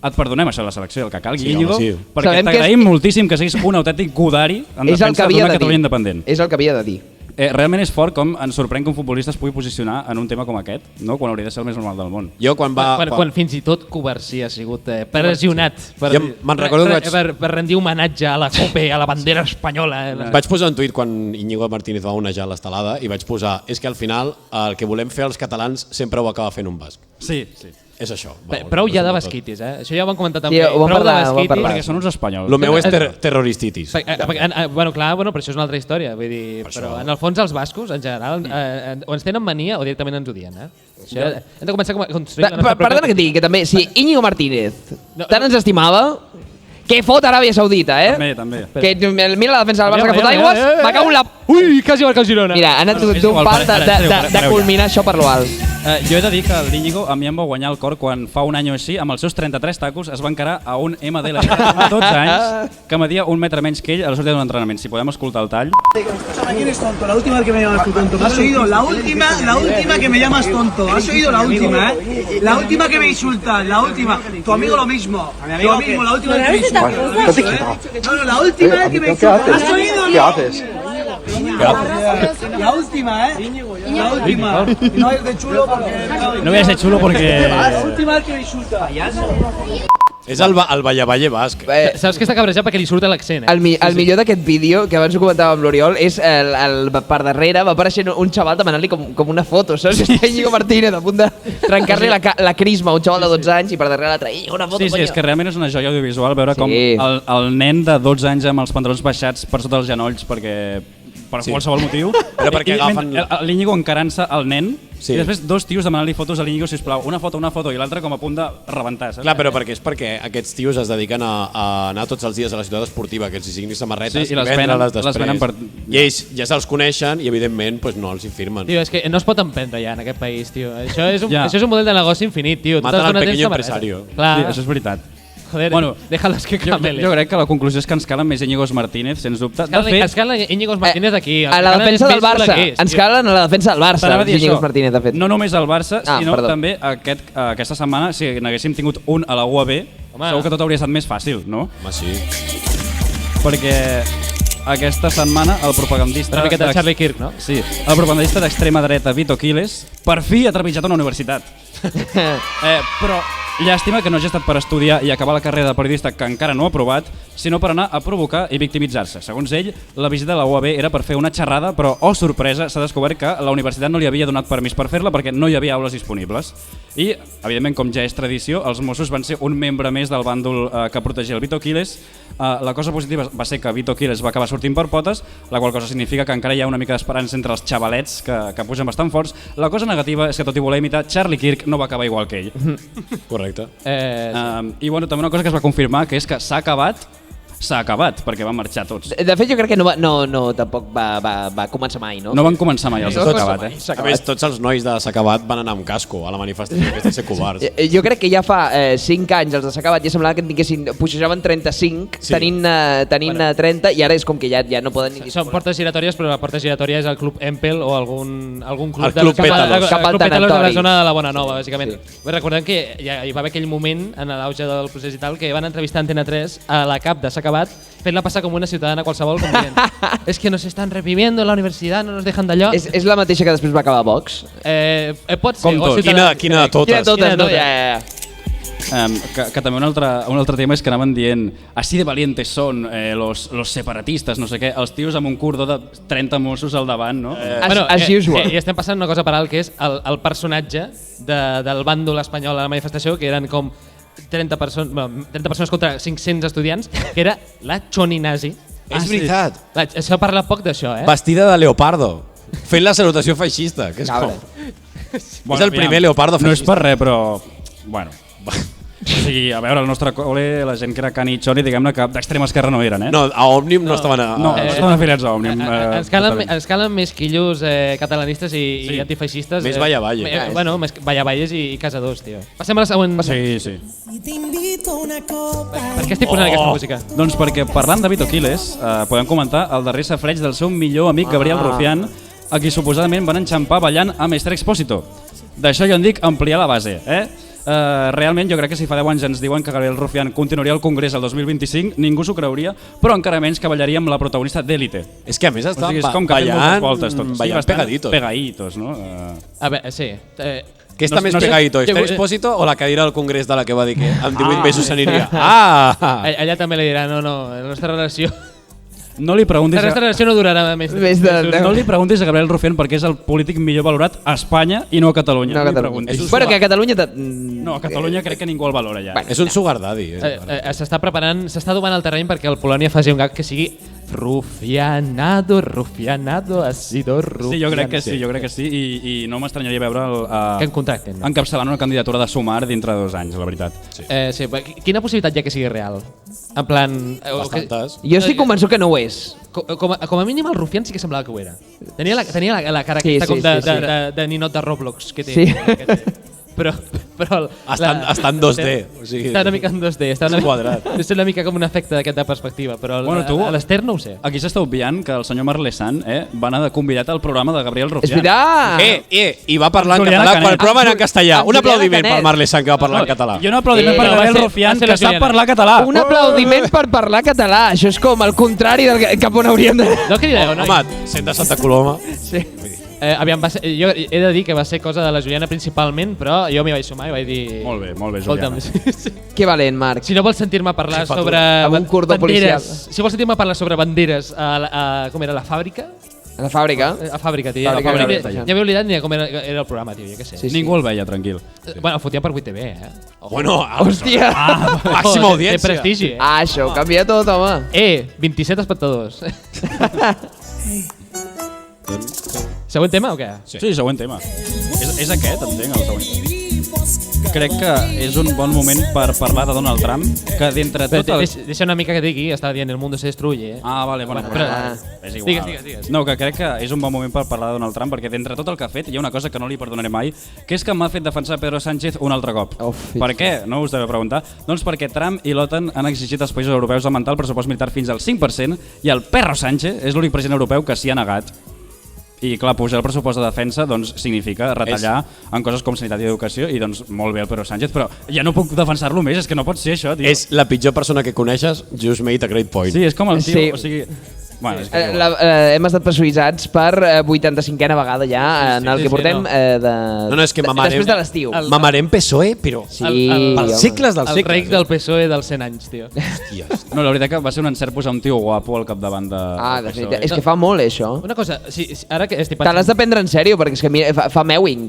Et perdonem això de la selecció, el que calgui, Íñigo, perquè t'agraïm moltíssim que siguis un autèntic godari en defensa d'una Catalunya independent. És el que havia de dir. Realment és fort com ens sorprèn que un futbolista es pugui posicionar en un tema com aquest, no? Quan hauria de ser el més normal del món. Quan fins i tot Covarsí ha sigut pressionat per rendir homenatge a la COPE, a la bandera espanyola. Vaig posar un tuit quan Íñigo Martínez va onejar l'estelada i vaig posar: és que al final el que volem fer els catalans sempre ho acaba fent un basc. Sí. És això. Prou ja de basquitis, Això ja ho vam comentar també. Prou de basquitis. Perquè són uns espanyols. El meu és terroristitis. Bueno, clar, però això és una altra història. Vull dir, però en el fons els bascos, en general, o ens tenen mania o directament ens odien. Hem de començar a construir... Perdona que et digui que també, si Íñigo Martínez tant ens estimava, què fot Aràbia Saudita, També. Que mira la defensa del Barça que fot aigües, va caure la... Ui, quasi marca el Girona. Mira, ha anat d'un pal de culminar això per lo alt. Jo he de dir que l'Íñigo a mi em va guanyar el cor quan fa un any o així, amb els seus 33 tacos, es va encarar a un MDL de 12 anys que media un metre menys que ell a la sortida d'un entrenament. Si podem escoltar el tall. ¿Quién es tonto? La última vez que me llamas tú tonto. ¿Has oído? La última que me llamas tonto. ¿Has oído la última, La última que me insultas, la última. Tu amigo lo mismo. Lo mismo, la última vez que me insultas. No, la última vez que me insultas. ¿Has oído? ¿Qué haces? La última, La última. No es de chulo porque... No voy a ser chulo porque... La última vez que me insultas. És el Valle basc. Saps que està cabrejat perquè li surt l'accent. El millor d'aquest vídeo, que abans ho comentava amb l'Oriol, és per darrere va apareixent un xaval demanant-li com una foto, saps? Està Íñigo Martínez a punt de trencar-li la crisma a un xaval de 12 anys i per darrere l'altre, una foto. Sí, és que realment és una joia audiovisual veure com el nen de 12 anys amb els pantalons baixats per sota els genolls per qualsevol motiu, però perquè agafen l'Íñigo encarant-se al nen i després dos tios demanant-li fotos a l'Íñigo, sisplau, una foto i l'altre com a punt de rebentar, saps? Clar, però perquè aquests tios es dediquen a anar tots els dies a la ciutat esportiva, que els hi siguin samarretes i vendre-les després. I ells ja se'ls coneixen i evidentment no els hi firmen. Tio, és que no es pot emprendre ja en aquest país, tio. Això és un model de negoci infinit, tio. Maten el pequeño empresario. Això és veritat. Joder, déjalos que camelen. Jo crec que la conclusió és que ens calen més Íñigos Martínez, sens dubte. Ens calen Íñigos Martínez aquí. A la defensa del Barça. Ens calen a la defensa del Barça, Íñigos Martínez, de fet. No només al Barça, sinó també aquesta setmana, si n'haguéssim tingut un a la UAB, segur que tot hauria estat més fàcil, no? Home, sí. Perquè aquesta setmana el propagandista... Una miqueta de Charlie Kirk, no? Sí, el propagandista d'extrema dreta Vito Quiles per fi ha trepitjat una universitat. Però llàstima que no hagi estat per estudiar i acabar la carrera de periodista, que encara no ha aprovat, sinó per anar a provocar i victimitzar-se. Segons ell, la visita a la UAB era per fer una xerrada, però, oh sorpresa, s'ha descobert que la universitat no li havia donat permís per fer-la perquè no hi havia aules disponibles. I, evidentment, com ja és tradició, els Mossos van ser un membre més del bàndol que protegia el Vito Quiles. La cosa positiva va ser que Vito Quiles va acabar sortint per potes, la qual cosa significa que encara hi ha una mica d'esperança entre els xavalets que pugen bastant forts. La cosa negativa és que, tot i voler imitar Charlie Kirk, no va acabar igual que ell. Correcte. I bueno, també una cosa que es va confirmar, que és que s'ha acabat s'ha acabat, perquè van marxar tots. De fet, jo crec que tampoc va començar mai, no? No van començar mai els S'ha acabat, A més, tots els nois de S'ha acabat van anar amb casco a la manifestació, que és de ser covards. Jo crec que ja fa 5 anys els de S'ha acabat ja semblava que en tinguessin, puixejaven 35, tenint 30, i ara és com que ja no poden ni Són portes giratòries, però la porta giratòria és el Club Empel o algun club El Club Pétalos. Club Pétalos de la zona de la Bona Nova, bàsicament. Recordem que hi va haver aquell moment en l'auge del procés i tal que van entrevistar Antena 3 a la cap de S'ha acabat, fent-la passar com una ciutadana qualsevol, com dient és que nos están reprimiendo en la universitat, no nos dejan d'allò. És la mateixa que després va acabar Vox? Pot ser. Com tot. Quina de totes? No? Ja. Que també un altre tema és que anaven dient así de valientes son los separatistas, no sé què, els tios amb un cordó de 30 Mossos al davant, no? As usual. I estem passant una cosa per alt, que és el personatge del bàndol espanyol a la manifestació, que eren com 30 persones contra 500 estudiants, que era la Choninazi. És veritat. Això parla poc d'això, Vestida de leopardo, fent la salutació feixista, que és com... És el primer leopardo feixista. No és per res, però... Bueno... O sigui, a veure, al nostre col·le, la gent que era Cani i Choni, diguem-ne que d'extrema esquerra no eren, No, a Òmnium no estaven... No estaven afiliats a Òmnium. Ens calen més quillos catalanistes i antifeixistes. Més vallavalles. Bueno, més vallavalles i casadors, tio. Passem a la següent. Sí. Per què estic posant aquesta música? Doncs perquè parlant de Vito Quiles, podem comentar el darrer safreig del seu millor amic Gabriel Rufián, a qui suposadament van enxampar ballant a Mestre Expósito. D'això jo en dic ampliar la base, realment jo crec que si fa 10 anys ens diuen que Gabriel Rufián continuaria al Congrés el 2025, ningú s'ho creuria, però encara menys que ballaria amb la protagonista d'Élite. És que a més estaven ballant pegaditos, no? A veure, sí. Què està més pegadito, Esther Expósito o la cadira del Congrés de la que va dir que amb 18 mesos s'aniria? Ella també li dirà, no, la nostra relació... No li preguntis la restauració no durarà més no li preguntis a Gabriel Rufián perquè és el polític millor valorat a Espanya i no a Catalunya. Bueno, que a Catalunya... No, a Catalunya crec que ningú el valora ja. És un sugar daddy. S'està preparant, s'està domant el terreny perquè el Polònia faci un gag que sigui Rufianado, ha sido rufianado. Sí, jo crec que sí i no m'estranyaria veure que en contracten. Encapçalant una candidatura de Sumar dintre de 2 anys, la veritat. Sí, quina possibilitat hi ha que sigui real? En plan... Bastantes. Jo estic convençut que no ho és. Com a mínim el Rufián sí que semblava que ho era. Tenia la cara aquesta com de ninot de Roblox que té. Però està en 2D. Està una mica en 2D. Està una mica com un efecte d'aquest de perspectiva, però a l'extern no ho sé. Aquí s'està obviant que el senyor Marlesan va anar de convidat al programa de Gabriel Rufián. És veritat! I va parlar en català quan el programa era en castellà. Un aplaudiment per Marlesan, que va parlar en català. I un aplaudiment per Gabriel Rufián, que sap parlar català. Un aplaudiment per parlar català. Això és com el contrari del cap on hauríem de... No crideu, no? Home, sent de Santa Coloma. Sí. Aviam, jo he de dir que va ser cosa de la Juliana principalment, però jo m'hi vaig sumar i vaig dir... Molt bé, Juliana. Que valent, Marc. Si no vols sentir-me parlar sobre banderes, si vols sentir-me parlar sobre banderes com era la fàbrica? A la fàbrica? A fàbrica, tio. Ja m'he oblidat ni de com era el programa, tio, jo què sé. Ningú el veia, tranquil. Bueno, el fotia per 8TV, Bueno, hòstia! Màxima audiència. Té prestigi, això ho canvia tot, home. 27 espectadors. Següent tema o què? Sí, següent tema. És aquest, entenc, el següent. Crec que és un bon moment per parlar de Donald Trump, que d'entre tot... Deixa una mica que digui, estava dient el mundo se destruye. Vale, bueno, però és igual. Digues. No, que crec que és un bon moment per parlar de Donald Trump, perquè d'entre tot el que ha fet hi ha una cosa que no li perdonaré mai, que és que m'ha fet defensar Pedro Sánchez un altre cop. Per què? No us deveu preguntar. Doncs perquè Trump i l'OTAN han exigit als països europeus augmentar el pressupost militar fins al 5% i el Perro Sánchez és l'únic president europeu que s'hi ha negat. I clar, pujar el pressupost de defensa doncs, significa retallar en coses com sanitat i educació i doncs molt bé el Pedro Sánchez, però ja no puc defensar-lo més, és que no pot ser això, tio. És la pitjor persona que coneixes, just made a great point. Sí, és com el tio, o sigui... Bueno, hem estat pressuïtzats per 85a vegada ja en el que portem és que després de l'estiu. Mamarem PSOE, però pels segles dels segles. El rei del PSOE dels 100 anys, tio. No, la veritat que va ser un encert posar un tio guapo al capdavant de PSOE. És que fa molt, això. Una cosa, ara que estic pensant... Te l'has de prendre en sèrio, perquè és que fa mewing.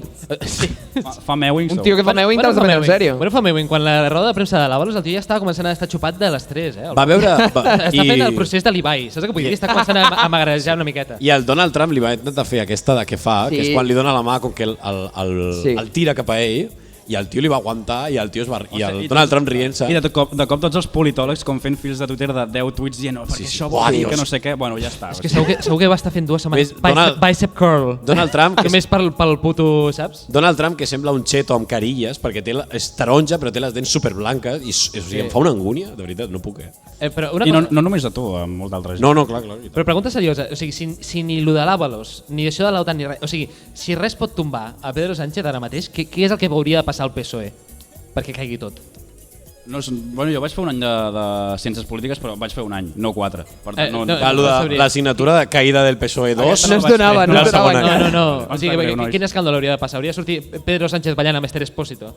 Fa mewing. Un tio que fa mewing te l'has de prendre en sèrio. Bueno, fa mewing. Quan la roda de premsa de l'Avalos, el tio ja estava començant a estar xupat de l'estrès, Va veure... Està fent el procés de l'Ibai, saps què vull dir? Està començant a magrejar una miqueta. I el Donald Trump li va intentar fer aquesta de què fa, que és quan li dona la mà com que el tira cap a ell i el tio li va aguantar i el tio es va... I el Donald Trump rient-se. I de cop tots els politòlegs com fent fils de Twitter de 10 tuits dient perquè això vol dir que no sé què. Bueno, ja està. És que segur que va estar fent 2 setmanes. Bicep curl. Donald Trump... Només pel puto, saps? Donald Trump, que sembla un xeto amb carilles, perquè és taronja, però té les dents superblanques, i o sigui, em fa una angúnia, de veritat, no puc. I no només a tu, a molt d'altres. No, clar. Però pregunta seriosa, o sigui, si ni lo de l'Ábalos, ni això de l'OTAN, ni res, o sigui, si res pot tombar a Pedro Sánchez ara mateix, què és el que hauria de passar al PSOE perquè caigui tot? No, bueno, jo vaig fer un any de ciències polítiques, però vaig fer un any, no 4. Per tant, la signatura de caïda del PSOE 2... No es donava. No. O sigui, quin escàndol hauria de passar? Hauria de sortir Pedro Sánchez ballant amb Esther Expósito?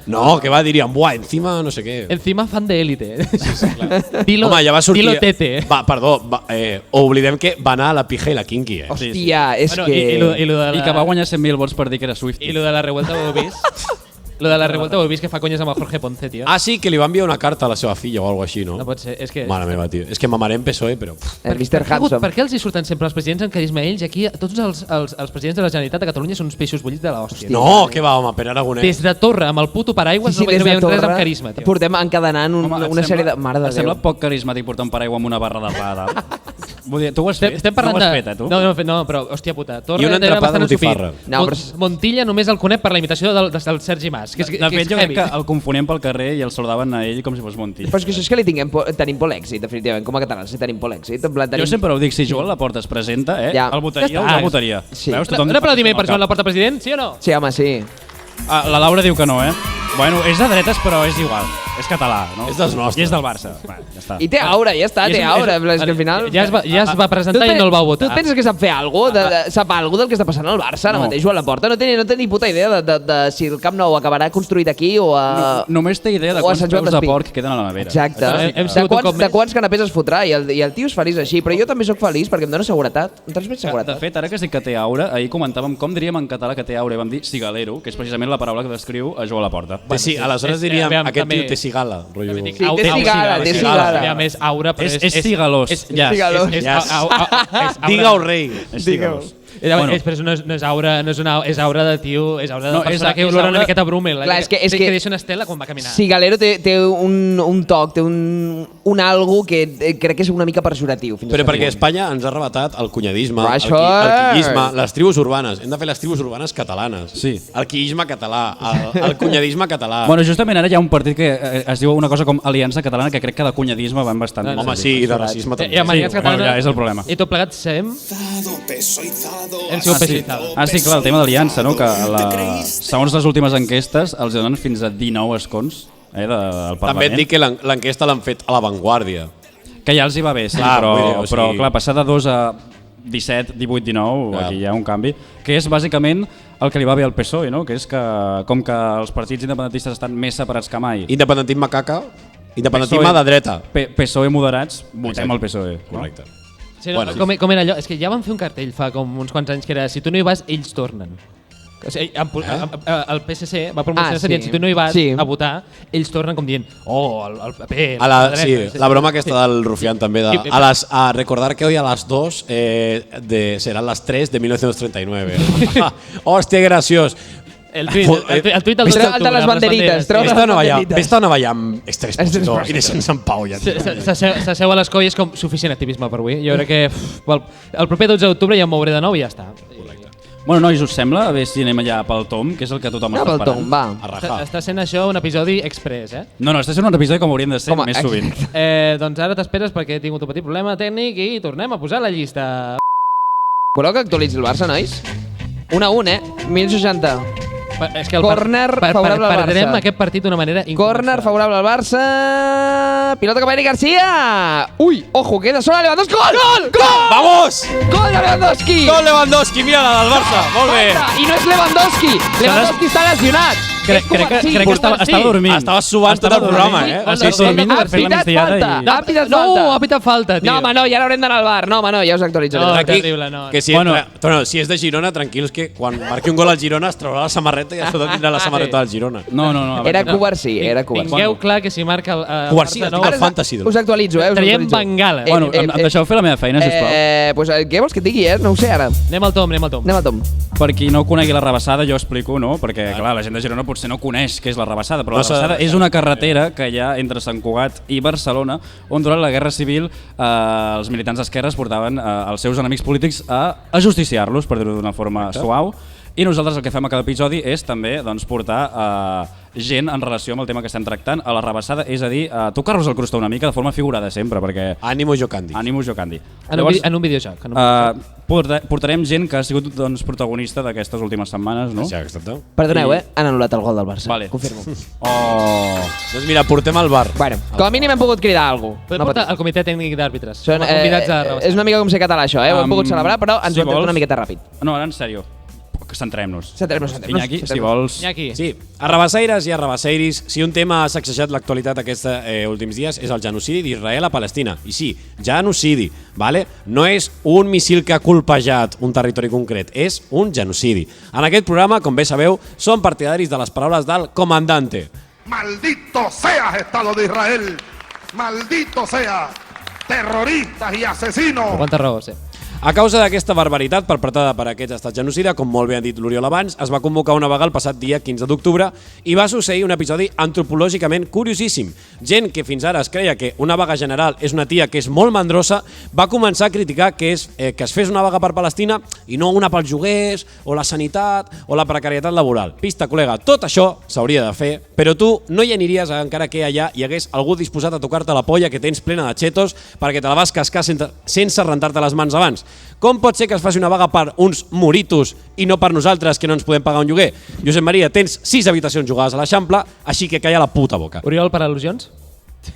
No, que va, diríem, buah, encima no sé què. Encima fan de élite. Home, ja va sortir... Dilo tete. Perdó, oblidem que va anar a la pija i la kinky, Hòstia, és que... I que va guanyar 100.000 vots per dir que era Swift. I lo de la revuelta ho heu vist? Lo de la revuelta ho he vist que fa conyes amb el Jorge Ponce, tio. Ah, sí, que li va enviar una carta a la seva filla o alguna així, no? No pot ser, és que... Mare meva, tio. És que mamarem PSOE, però... Mr. Handsome. Per què els hi surten sempre els presidents en carisma ells? Aquí tots els presidents de la Generalitat de Catalunya són uns peixos bullits de l'hòstia. No, què va, home, Pere Aragonès. Des de Torre, amb el puto paraigües, no veiem res amb carisma, tio. Portem encadenant una sèrie de... Mare de Déu. Sembla poc carismàtic portar un paraigua amb una barra de pa a dalt. Vull dir, tu ho has fet? Estem parlant no ho has fet, tu? No, però, hòstia puta. Torre I un entrepà de botifarra. Montilla només el conec per la imitació del Sergi Mas. De fet, jo crec que el confonien pel carrer i el saludaven a ell com si fos Montilla. Però és que això és que tenim por l'èxit, definitivament. Com a catalans, tenim por l'èxit. Jo sempre ho dic, si Joan Laporta es presenta, el votaria o no el votaria. Sí. Un aplaudiment per Joan Laporta president, sí o no? Sí, home, sí. La Laura diu que no, Bueno, és de dretes, però és igual. És català, no? És dels nostres. I és del Barça. Ja està. I té aura, ja està, té aura. És que al final... Ja es va presentar i no el va votar. Tu penses que sap fer alguna cosa? Sap alguna cosa del que està passant al Barça ara mateix, Joan Laporta? No té ni puta idea de si el Camp Nou acabarà construït aquí o a... Només té idea de quants peus de porc queden a la nevera. Exacte. De quants canapés es fotrà i el tio és feliç així. Però jo també sóc feliç perquè em dona seguretat. Em transmet seguretat. De fet, ara que sé que té aura, ahir comentàvem com diríem en català que té aura i vam dir cigalero, que és precisament la paraula que descriu a Joan Laporta. Sí, aleshores diríem aquest tio té cigala. Sí, té cigala. A més, aura, però és cigalós. Digue-ho, rei. És cigalós. Però no és aura, és aura de tio, és aura de persona que olora una miqueta Brummel. Clar, és que deixa una estela quan va caminar. Cigalero té un toc, té un algo que crec que és una mica pejoratiu. Però perquè Espanya ens ha arrebatat el cunyadisme, el quillisme, les tribus urbanes. Hem de fer les tribus urbanes catalanes. Sí. El quillisme català, el cunyadisme català. Bueno, justament ara hi ha un partit que es diu una cosa com Aliança Catalana, que crec que de cunyadisme van bastant. Home, sí, i de racisme també. Ja és el problema. I tot plegat sabem... Sí, clar, el tema d'Aliança, no? Que segons les últimes enquestes els donen fins a 19 escons del Parlament. També et dic que l'enquesta l'han fet a l'avantguàrdia. Que ja els hi va bé, sí, però clar, passar de 2 a 17, 18, 19, aquí hi ha un canvi, que és bàsicament el que li va bé al PSOE, no? Que és que com que els partits independentistes estan més separats que mai... Independentisme caca, independentisme de dreta. PSOE moderats, votem el PSOE. Correcte. Sí, no, bueno, com era allò? És que ja van fer un cartell fa com uns quants anys que era si tu no hi vas, ells tornen. O sigui, el PSC va promocionar dient si tu no hi vas a votar, ells tornen com dient el PP... La broma aquesta del Rufián també, a recordar que hoy a las 2 serán las 3 de 1939. Hòstia, graciós. El tuit del 12 d'octubre. El de les banderites. Vés-te a ballar amb Esther Expósito i deixa'ns en pau ja. S'asseu a l'escó i és com suficient activisme per avui. Jo crec que el proper 12 d'octubre ja em mouré de nou i ja està. Bueno, nois, us sembla? A veure si anem allà pel Tom, que és el que tothom està esperant. Va. Està sent això un episodi express, No, està sent un episodi com hauríem de ser més sovint. Doncs ara t'esperes perquè he tingut un petit problema tècnic i tornem a posar la llista. Voleu que actualitzi el Barça, nois? 1-1, 1060. És que el Corner favorable al Barça. Perdrem aquest partit d'una manera incommensurable. Corner favorable al Barça. Pilota cap a Eric García. Ui, ojo, queda sola Lewandowski. Gol! Gol! Vamos! Gol de Lewandowski! Gol Lewandowski, mira la del Barça. Molt bé. I no és Lewandowski. Lewandowski està lesionat. Crec que estava dormint. Estava subant tot el programa, Estava dormint per fer la migdiada i... Ha pitat falta. No, ha pitat falta, tio. No, home, no, ja l'haurem d'anar al bar. No, home, no, ja us actualitzaré. No, terrible, no. Que si és de Girona, tranquils, que quan marqui un gol al Girona es traurà la samarreta i a sota tindrà la samarreta del Girona. No. Era Covarsí, era Covarsí. Tingueu clar que si marca el Covarsí, el Fantasy. Us actualitzo, Traiem bengala. Bueno, em deixeu fer la meva feina, sisplau. Pues què vols que et digui, No ho sé ara. Anem al tom. Anem al tom. Per qui no conegui la rebassada, jo explico, no? Perquè, clar, la gent de Girona potser potser no coneix què és la Rabassada, però la Rabassada és una carretera que hi ha entre Sant Cugat i Barcelona, on durant la Guerra Civil els militants d'esquerres portaven els seus enemics polítics a ajusticiar-los, per dir-ho d'una forma suau, i nosaltres el que fem a cada episodi és també portar gent en relació amb el tema que estem tractant a la Rabassada, és a dir, tocar-los el crostó una mica de forma figurada sempre, perquè... Ànimo Jocandi. Ànimo Jocandi. En un videojoc. Portarem gent que ha sigut protagonista d'aquestes últimes setmanes, no? Sí, exacte. Perdoneu, han anul·lat el gol del Barça. Vale. Confirmo. Doncs mira, portem al bar. Bueno, com a mínim hem pogut cridar alguna cosa. Podem portar el comitè tècnic d'àrbitres. Són, convidats a Rabassada. és una mica com ser català, això, ho hem pogut celebrar, però ens ho hem fet una miqueta ràpid. No, ara en sèrio. Centrem-nos. Iñaki, si vols... Iñaki. Sí, a Rabassaires i a Rabasseiris, si un tema ha sacsejat l'actualitat aquests últims dies és el genocidi d'Israel a Palestina. I sí, genocidi, ¿vale? No és un missil que ha colpejat un territori concret, és un genocidi. En aquest programa, com bé sabeu, som partidaris de les paraules del comandante. Maldito seas, Estado de Israel. Maldito sea, terroristas y asesinos. Quanta raó, sí. A causa d'aquesta barbaritat perpetrada per aquest estat genocida, com molt bé han dit l'Oriol abans, es va convocar una vaga el passat dia 15 d'octubre i va succeir un episodi antropològicament curiosíssim. Gent que fins ara es creia que una vaga general és una tia que és molt mandrosa, va començar a criticar que es fes una vaga per Palestina i no una pels lloguers, o la sanitat, o la precarietat laboral. Pista, col·lega, tot això s'hauria de fer, però tu no hi aniries encara que allà hi hagués algú disposat a tocar-te la polla que tens plena de xetos perquè te la vas cascar sense rentar-te les mans abans. Com pot ser que es faci una vaga per uns moritos i no per nosaltres que no ens podem pagar un lloguer? Josep Maria, tens 6 habitacions jugades a l'Eixample, així que calla la puta boca. Oriol, per al·lusions?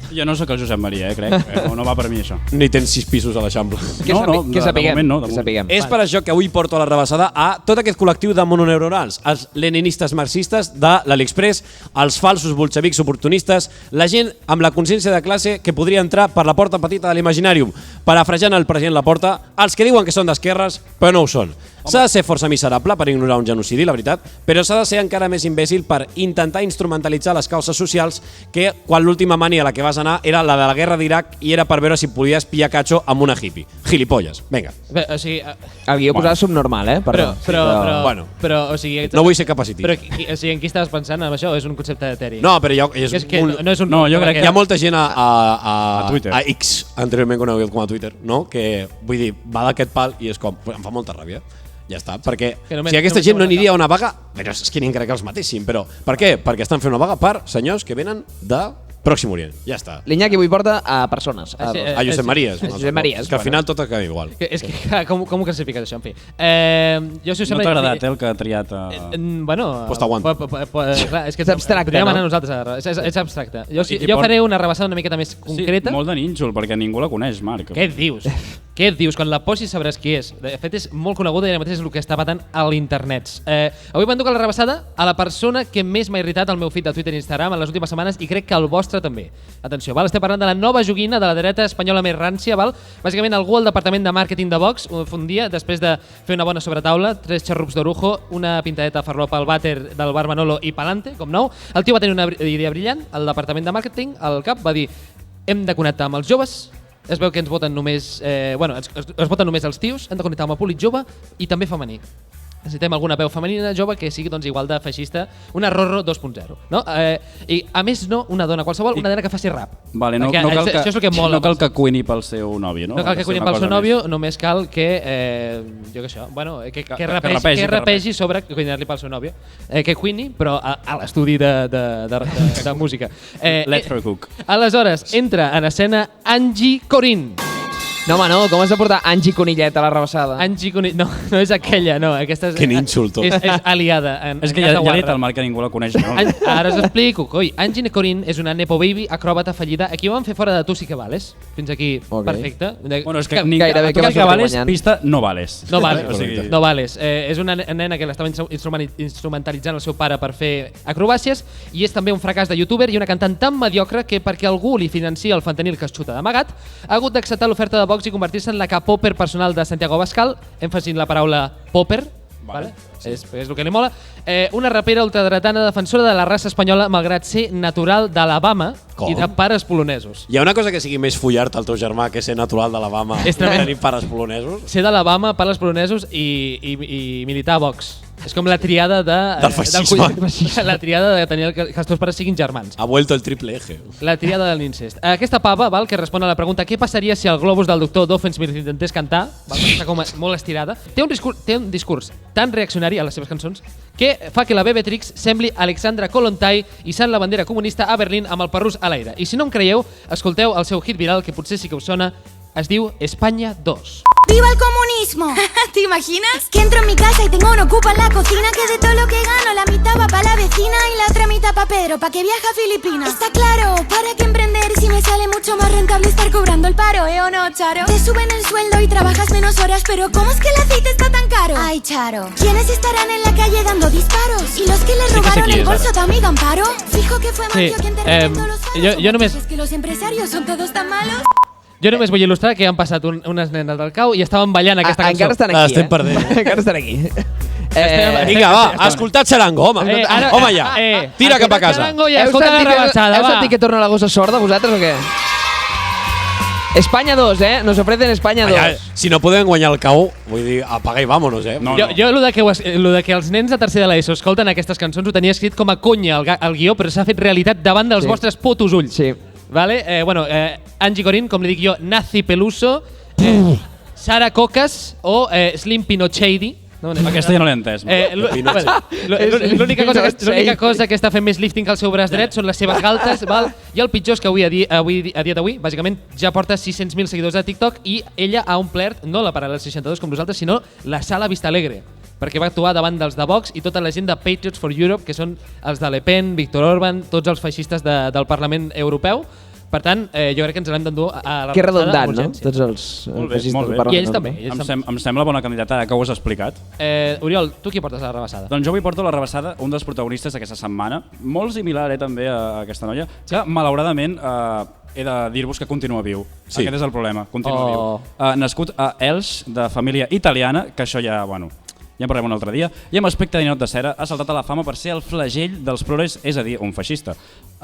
Jo no sóc el Josep Maria, crec. No va per mi, això. Ni tens 6 pisos a l'Eixample. Que sapiguem. És per això que avui porto a la Rabassada a tot aquest col·lectiu de mononeuronals, els leninistes marxistes de l'AliExpress, els falsos bolxevics oportunistes, la gent amb la consciència de classe que podria entrar per la porta petita de l'Imaginàrium, parafrasejant el president Laporta, els que diuen que són d'esquerres, però no ho són. S'ha de ser força miserable per ignorar un genocidi, la veritat, però s'ha de ser encara més imbècil per intentar instrumentalitzar les causes socials que quan l'última mania a la que vas anar era la de la guerra d'Iraq i era per veure si podies pillar catxo amb una hippie. Gilipolles, vinga. Bé, o sigui... El guió posava subnormal, Però, o sigui... No vull ser capacitiu. Però, o sigui, en qui estaves pensant amb això? És un concepte eteri? No, però jo crec que hi ha molta gent a Twitter. A X, anteriorment conegut com a Twitter, no? Que, vull dir, va d'aquest pal i és com... Em fa molta ràbia. Ja està, perquè si aquesta gent no aniria a una vaga, però és que ni encara que els matéssim, però per què? Perquè estan fent una vaga per senyors que venen de Pròxim Orient, ja està. L'Iñaki avui porta a persones. A Josep Maries. Josep Maries. Que al final tot acaba igual. És que, com ho classifiques això, en fi? No t'ha agradat el que ha triat? Bueno... Pues t'aguanto. És que és abstracte, podríem no? anar nosaltres. És abstracte. Jo faré una rebassada una miqueta més concreta. Sí, molt de nínxol, perquè ningú la coneix, Marc. Què et dius? Què et dius? Quan la posis sabràs qui és. De fet, és molt coneguda i ara mateix és el que està patant a l'internet. Avui m'enduc la rebassada a la persona que més m'ha irritat al meu feed de Twitter i Instagram en les últimes setmanes i crec que el vostre també. Atenció, val? Estem parlant de la nova joguina de la dreta espanyola més rància. Val? Bàsicament, algú al departament de màrqueting de Vox un dia, després de fer una bona sobretaula, 3 xarrups d'orujo, una pintadeta farlopa al vàter del bar Manolo i palante, com nou, el tio va tenir una idea brillant, el departament de màrqueting, al cap, va dir hem de connectar amb els joves. Es veu que ens voten només... es voten només els tios, hem de connectar amb el públic jove i també femení. Necessitem alguna veu femenina jove que sigui doncs, igual de feixista, una Rorro 2.0. No? I a més no una dona qualsevol, una dona que faci rap. Vale, no cal que cuini pel seu nòvio, no? No cal que cuini pel seu nòvio, només cal que... jo què sé, bueno, que rapegi sobre cuinar-li pel seu nòvio. Que cuini, però a l'estudi de música. Let her cook. Aleshores, entra en escena Angie Corín. No, home, no, com has de portar Angie Conillet a la rebassada? Angie Conillet, no és aquella, no. Aquesta és, Quin insulto. És aliada. És que ja ha dit el Marc que ningú la coneix, no? Ara us explico, coi. Angie Corín és una nepo baby acròbata fallida. Aquí ho van fer fora de Tu sí que vales. Fins aquí, perfecte. Bueno, és que gairebé que vales, pista no vales. No vales, no vales. És una nena que l'estava instrumentalitzant el seu pare per fer acrobàcies i és també un fracàs de youtuber i una cantant tan mediocre que perquè algú li financia el fentanil que es xuta d'amagat ha hagut d'acceptar l'oferta de Vox i convertir-se en la capopper personal de Santiago Abascal, èmfasi en la paraula popper, vale. És el que li mola. Una rapera ultradretana defensora de la raça espanyola malgrat ser natural d'Alabama i de pares polonesos. Hi ha una cosa que sigui més follar-te al teu germà que ser natural d'Alabama i tenir pares polonesos? Ser d'Alabama, pares polonesos i militar a Vox. És com la triada Del feixisme. La triada de tenir que els teus pares siguin germans. Ha vuelto el triple eje. La triada de l'incest. Aquesta pava, val, que respon a la pregunta què passaria si el globus del doctor Doofenshmirtz intentés cantar, val, està com molt estirada, té un discurs tan reaccionari a les seves cançons que fa que la Bebetrix sembli Alexandra Kollontai issant la bandera comunista a Berlín amb el parrús a l'aire. I si no em creieu, escolteu el seu hit viral, que potser sí que us sona, es diu España 2. ¡Viva el comunismo! ¿Te imaginas? Que entro en mi casa y tengo un ocupa en la cocina, que de todo lo que gano la mitad va para la vecina y la otra mitad para Pedro, pa' que viaje a Filipinas. Está claro, ¿para qué emprender si me sale mucho más rentable estar cobrando el paro, o no, Charo? Te suben el sueldo y trabajas menos horas, pero ¿cómo es que el aceite está tan caro? Ay, Charo. ¿Quiénes estarán en la calle dando disparos? ¿Y los que le robaron el bolso de amiga Amparo? Fijo que fue Mario quien te reventó los faros. Jo només... ¿Es que los empresarios son todos tan malos? Jo només vull il·lustrar que han passat unes nenes del cau i estaven ballant aquesta cançó. Encara estan aquí, Estem perdent. Encara estan aquí. Vinga, va, escoltat Xarango, home. Home, ja. Tira cap a casa. Xarango i escolta la rebaixada, Heu va. sentit que torna la gossa sorda, vosaltres, o què? España 2, Nos ofrecen España 2. Si no podem guanyar el cau, vull dir, apaga i vámonos, Jo, lo de que els nens de tercer de l'ESO escolten aquestes cançons ho tenia escrit com a conya al guió, però s'ha fet realitat davant dels vostres putos ulls. Sí. Vale? Angie Corín, com li dic jo, Nazi Peluso, Sara Cocas o Slim Pinochedi. Aquesta ja no l'he entès. L'única cosa que està fent més lifting que el seu braç dret són les seves galtes, val? I el pitjor és que a dia d'avui, bàsicament, ja porta 600.000 seguidors a TikTok i ella ha omplert, no la Paral·lel 62 com nosaltres, sinó la Sala Vista Alegre, perquè va actuar davant dels de Vox i tota la gent de Patriots for Europe, que són els de Le Pen, Viktor Orban, tots els feixistes del Parlament Europeu. Per tant, jo crec que ens l'hem d'endur a la Que redundant, no? Tots els feixistes del Parlament. I ells també. Em sembla bona candidata, que ho has explicat. Oriol, tu qui portes a la rebassada? Doncs jo avui porto a la rebassada un dels protagonistes d'aquesta setmana, molt similar també a aquesta noia, que malauradament he de dir-vos que continua viu. Sí. Aquest és el problema, continua viu. Nascut a Elx, de família italiana, que això ja, bueno, ja en parlem un altre dia, i amb aspecte de ninot de cera ha saltat a la fama per ser el flagell dels progres, és a dir, un feixista.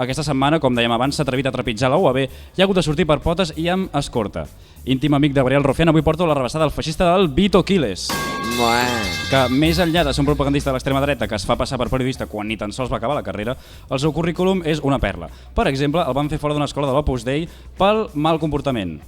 Aquesta setmana, com dèiem abans, s'ha atrevit a trepitjar la UAB i ha hagut de sortir per potes i amb escorta. Íntim amic de Gabriel Rufián, avui porto la rebassada del feixista del Vito Quiles, que més enllà de ser un propagandista de l'extrema dreta que es fa passar per periodista quan ni tan sols va acabar la carrera, el seu currículum és una perla. Per exemple, el van fer fora d'una escola de l'Opus Dei pel mal comportament.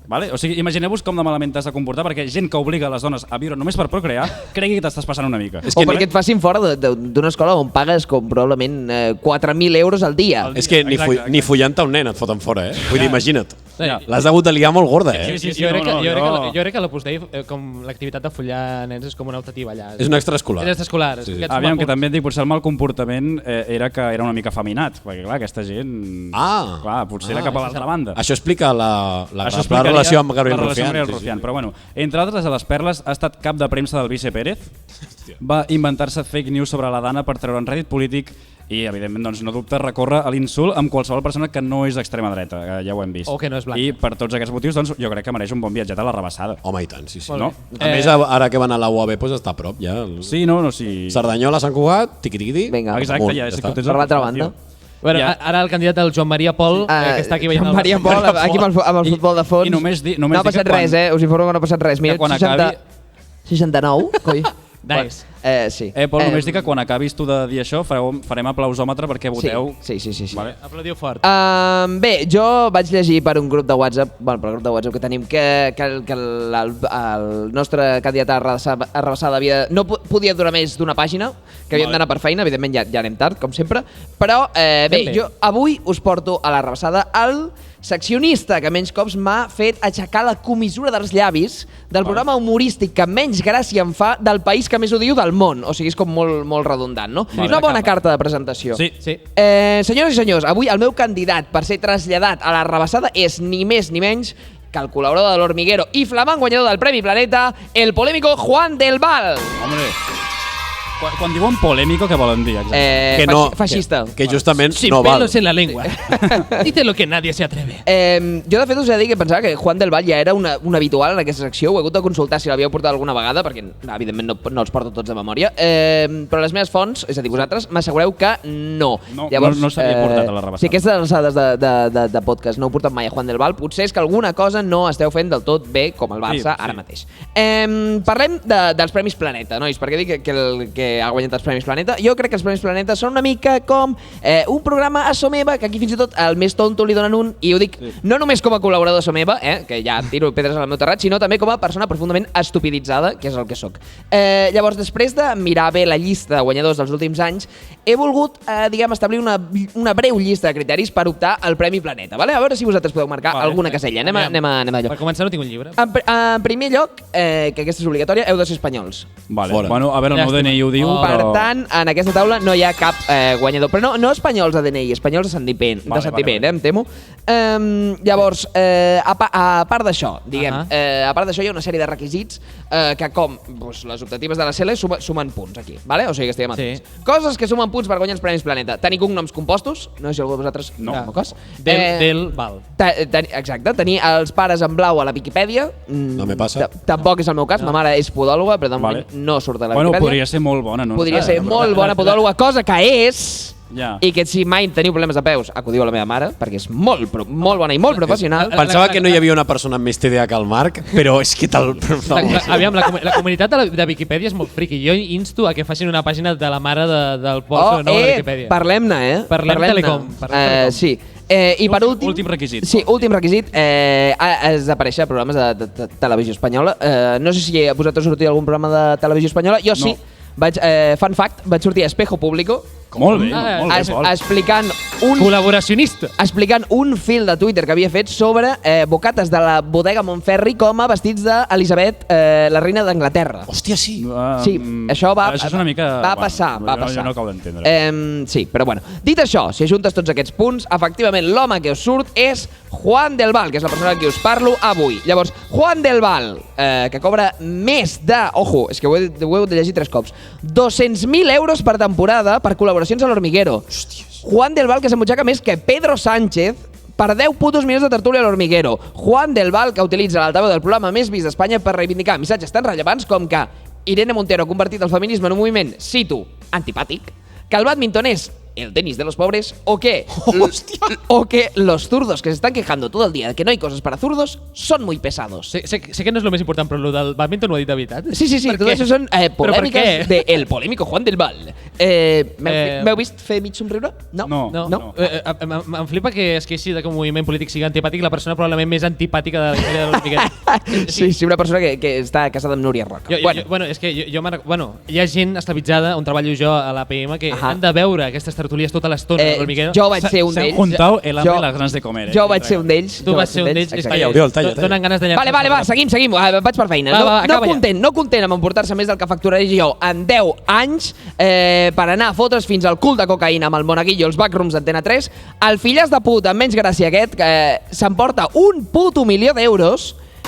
Vale? O sigui, imagineu-vos com de malament t'has de comportar perquè gent que obliga les dones a viure només per procrear cregui que t'estàs passant una mica. O perquè et facin fora d'una escola on pagues com probablement 4.000 euros al dia. És que ni follant-te un nen et foten fora, Vull dir, imagina't. L'has hagut de liar molt gorda, Jo crec que l'Opus Dei, com l'activitat de follar nens, és com una optativa allà. És un extraescolar. És extraescolar. Aviam, que també et dic, potser el mal comportament era que era una mica afeminat, perquè clar, aquesta gent... Clar, potser era cap a l'altra banda. Això explica la relació amb Gabriel Rufián. Però bueno, entre altres de les perles, ha estat cap de premsa del Vice Pérez, va inventar-se fake news sobre la Dana per treure un rèdit polític i, evidentment, doncs, no dubta recórrer a l'insult amb qualsevol persona que no és d'extrema dreta, ja ho hem vist. O que no és blanca. I per tots aquests motius, doncs, jo crec que mereix un bon viatget a la rebassada. Home, i tant, sí. No? A més, ara que van a la UAB, doncs està a prop, ja. Sí, sí. Cerdanyola, Sant Cugat, tiqui-tiqui. Vinga, exacte, ja és que per l'altra banda. Bueno, ara el candidat del Joan Maria Pol, que està aquí veient Joan Maria Pol, aquí amb el futbol de fons. I només no ha passat res, us informo que no ha passat res. Mira, 69, coi. Nice. Sí. Pol, només dic que quan acabis tu de dir això farem aplausòmetre perquè voteu. Sí. Vale. Aplaudiu fort. Bé, jo vaig llegir per un grup de WhatsApp, per el grup de WhatsApp que tenim, que el nostre candidat a rebassada no podia durar més d'una pàgina, que havíem d'anar per feina, evidentment ja anem tard, com sempre, però bé, jo avui us porto a la rebassada el seccionista que menys cops m'ha fet aixecar la comissura dels llavis del programa humorístic que menys gràcia em fa del país que més odio del món. O sigui, és com molt redundant, no? Una bona carta de presentació. Sí. Senyores i senyors, avui el meu candidat per ser traslladat a la rebassada és ni més ni menys que el col·laborador de l'Hormiguero i flamant guanyador del Premi Planeta, el polèmico Juan del Val. Hombre, quan diuen polèmico, què volen dir? Que no, feixista. Que justament Sin no val. pelos en la lengua. Dice lo que nadie se atreve. Jo, de fet, us he de dir que pensava que Juan del Val ja era un habitual en aquesta secció. Ho he hagut de consultar si l'havíeu portat alguna vegada, perquè, evidentment, no els porto tots de memòria. Però les meves fonts, és a dir, vosaltres, m'assegureu que no. Llavors, no s'havia portat a la rebassada. Si aquestes alçades de podcast no heu portat mai a Juan del Val, potser és que alguna cosa no esteu fent del tot bé, com el Barça ara mateix. Parlem dels Premis Planeta, nois, perquè dic que ha guanyat els Premis Planeta. Jo crec que els Premis Planeta són una mica com un programa a Someva, que aquí fins i tot al més tonto li donen un, i ho dic no només com a col·laborador de Someva, que ja tiro pedres al meu terrat, sinó també com a persona profundament estupiditzada, que és el que sóc. Llavors, després de mirar bé la llista de guanyadors dels últims anys, he volgut, establir una breu llista de criteris per optar al Premi Planeta. Vale? A veure si vosaltres podeu marcar alguna casella. Anem a allò. Per començar, no tinc un llibre. En primer lloc, que aquesta és obligatòria, heu de ser espanyols. Vale. Bueno, a veure, el meu DNI ho diu, Per però... tant, en aquesta taula no hi ha cap guanyador. Però no espanyols de DNI, espanyols de sentiment, em temo. Llavors, a part d'això, a part d'això hi ha una sèrie de requisits que, com les optatives de la CL, sumen punts aquí. Vale? O sigui que estiguem atents. Coses que sumen punts per guanyar els Premis Planeta. Tenir cognoms compostos, no sé si algú de vosaltres... No. Del Val. Exacte, tenir els pares en blau a la Viquipèdia. No me passa. Tampoc és el meu cas, ma mare és podòloga, però de moment no surt de la Viquipèdia. Bueno, podria ser molt bona, no? Podria ser molt bona podòloga, cosa que és... Ja. I que si mai teniu problemes de peus, acudiu a la meva mare, perquè és molt bona i molt professional. Pensava que no hi havia una persona amb més TDA que el Marc, però és que tal... Aviam, la comunitat de Viquipèdia és molt friqui. Jo insto a que facin una pàgina de la mare del Pol Suernou a Viquipèdia. Parlem-ne, Parlem telecom. Sí. I per últim requisit. Sí, últim requisit, has d'aparèixer a programes de televisió espanyola. No sé si a vosaltres sortia algun programa de televisió espanyola. Jo sí. Fun fact, vaig sortir a Espejo Público. Molt bé, explicant col·laboracionista. Explicant un fil de Twitter que havia fet sobre bocates de la bodega Montferri com a vestits d'Elisabet, la reina d'Anglaterra. Hòstia, sí. Sí, això és una mica... Va passar. Jo no acabo d'entendre. Sí, però bueno. Dit això, si ajuntes tots aquests punts, efectivament l'home que us surt és Juan del Val, que és la persona amb qui us parlo avui. Llavors, Juan del Val, que cobra més de... Ojo, és que ho heu de llegir 3 cops. 200.000 euros per temporada per col·laboracions a l'Hormiguero. Juan del Val, que s'embutxaca més que Pedro Sánchez per 10 putos minuts de tertúlia a l'Hormiguero. Juan del Val, que utilitza l'altaveu del programa més vist d'Espanya per reivindicar missatges tan rellevants com que Irene Montero ha convertit el feminisme en un moviment, cito, antipàtic, que el bàdminton és el tenis de los pobres, o que los zurdos que se están quejando todo el día de que no hay cosas para zurdos son muy pesados. Sé que no és el més important, però el del bàdminton ho ha dit de veritat. Sí, tot això són polèmiques del polèmico Juan del Val. M'heu vist fer mig somriure? No. Em flipa que es queixi que un moviment polític sigui antipàtic la persona probablement més antipàtica de la història de l'Hormiguero. Sí, una persona que està casada amb Núria Roca. És que hi ha gent estabilitzada on treballo jo a l'APM que han de veure aquestes tertulies tota l'estona a l'Hormiguero. Jo vaig ser un d'ells. S'han juntau el hambre i les ganes de comer. Jo vaig ser un d'ells. Tu vas ser un d'ells. Donen ganes de llançar. Vale, seguim. Vaig per feina. No content amb emportar-se més del que facturaré jo en 10 anys per anar a fotre's fins al cul de cocaïna amb el Monaguillo, els backrooms d'Antena 3, el filles de puta amb menys gràcia aquest, que s'emporta $1 milió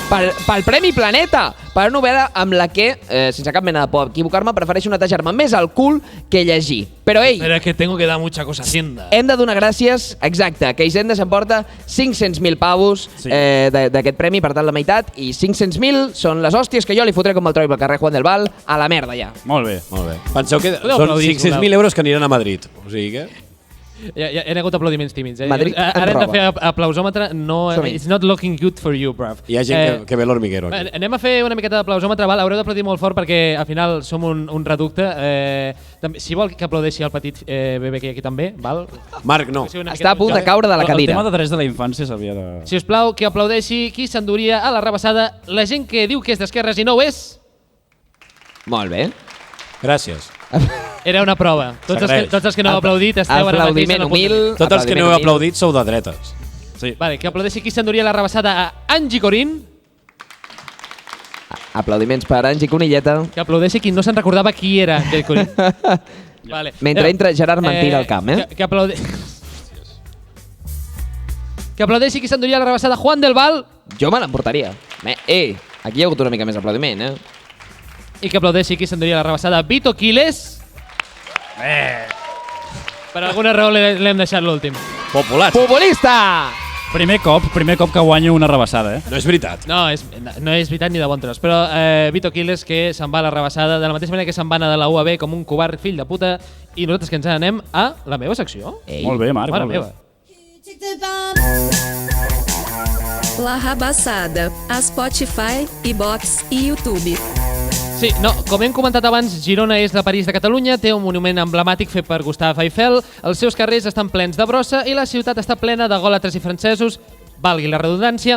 pel Premi Planeta, per una novel·la amb la que, sense cap mena de por equivocar-me, prefereixo netejar-me més el cul que llegir. Però ei, pero es que tengo que dar mucha cosa Hacienda. Hem de donar gràcies, exacte, que Hisenda s'emporta 500.000 pavos d'aquest premi, per tant la meitat, i 500.000 són les hòsties que jo li fotré com el trobi pel carrer Juan del Val a la merda ja. Molt bé. Penseu que són 500.000 euros que aniran a Madrid. O sigui que... Ja he hagut aplaudiments tímids. Madrid ara hem de fer aplausòmetre. No, it's not looking good for you, bruv. Hi ha gent que ve l'Hormiguero. Anem a fer una miqueta d'aplausòmetre. Haureu d'aplaudir molt fort perquè al final som un reducte. Si vol que aplaudeixi el petit bebè que hi ha aquí també, val? Marc, no. Està a punt de caure de la cadira. El tema de drets de la infància s'havia de... Si us plau, que aplaudeixi qui s'enduria a la rebassada la gent que diu que és d'esquerres i no ho és. Molt bé. Gràcies. Era una prova. Tots els que no heu aplaudit esteu ara mateix en el punt. Tots els que no heu aplaudit sou de dretes. Vale, que aplaudeixi qui s'enduria la rebassada a Angie Corín. Aplaudiments per Angie Conilleta. Que aplaudeixi qui no se'n recordava qui era Angie Corín. Vale. Mentre entra Gerard Mentira al camp, Que aplaudeixi qui s'enduria la rebassada Juan del Val. Jo me l'emportaria. Aquí hi ha hagut una mica més aplaudiment, I que aplaudeixi qui s'enduria la rebassada Vito Quiles. Per alguna raó l'hem deixat l'últim. Populista! Primer cop que guanyo una rebassada, No és veritat. No és veritat ni de bon tros. Però Vito Quiles, que se'n va a la rebassada de la mateixa manera que se'n va anar de la UAB com un covard fill de puta, i nosaltres que ens anem a la meva secció. Molt bé, Marc. Mare meva. La Rabassada, a Spotify, iBox e YouTube. Sí, no, com hem comentat abans, Girona és la París de Catalunya, té un monument emblemàtic fet per Gustave Eiffel, els seus carrers estan plens de brossa i la ciutat està plena de gòlatres i francesos, valgui la redundància,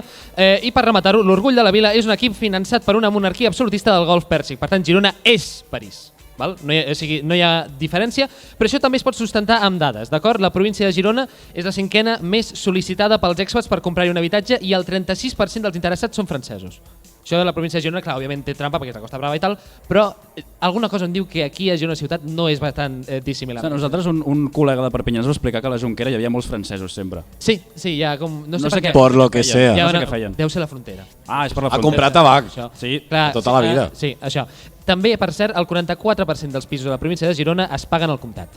i per rematar-ho, l'orgull de la vila és un equip finançat per una monarquia absolutista del golf pèrsic. Per tant, Girona és París. Val? No hi ha diferència, però això també es pot sustentar amb dades. D'acord? La província de Girona és la 5a més sol·licitada pels expats per comprar-hi un habitatge i el 36% dels interessats són francesos. Això de la província de Girona, clar, òbviament té trampa perquè és la Costa Brava i tal, però alguna cosa em diu que aquí a Girona ciutat no és bastant dissimilar. Nosaltres, un col·lega de Perpinyà ens va explicar que a la Jonquera hi havia molts francesos sempre. Sí, hi ha com... No sé què. Por lo que sea. No sé què feien. Deu ser la frontera. Ah, és per la frontera. A comprar tabac. Sí, clar, tota la vida. Sí, això. També, per cert, el 44% dels pisos de la província de Girona es paguen al comptat.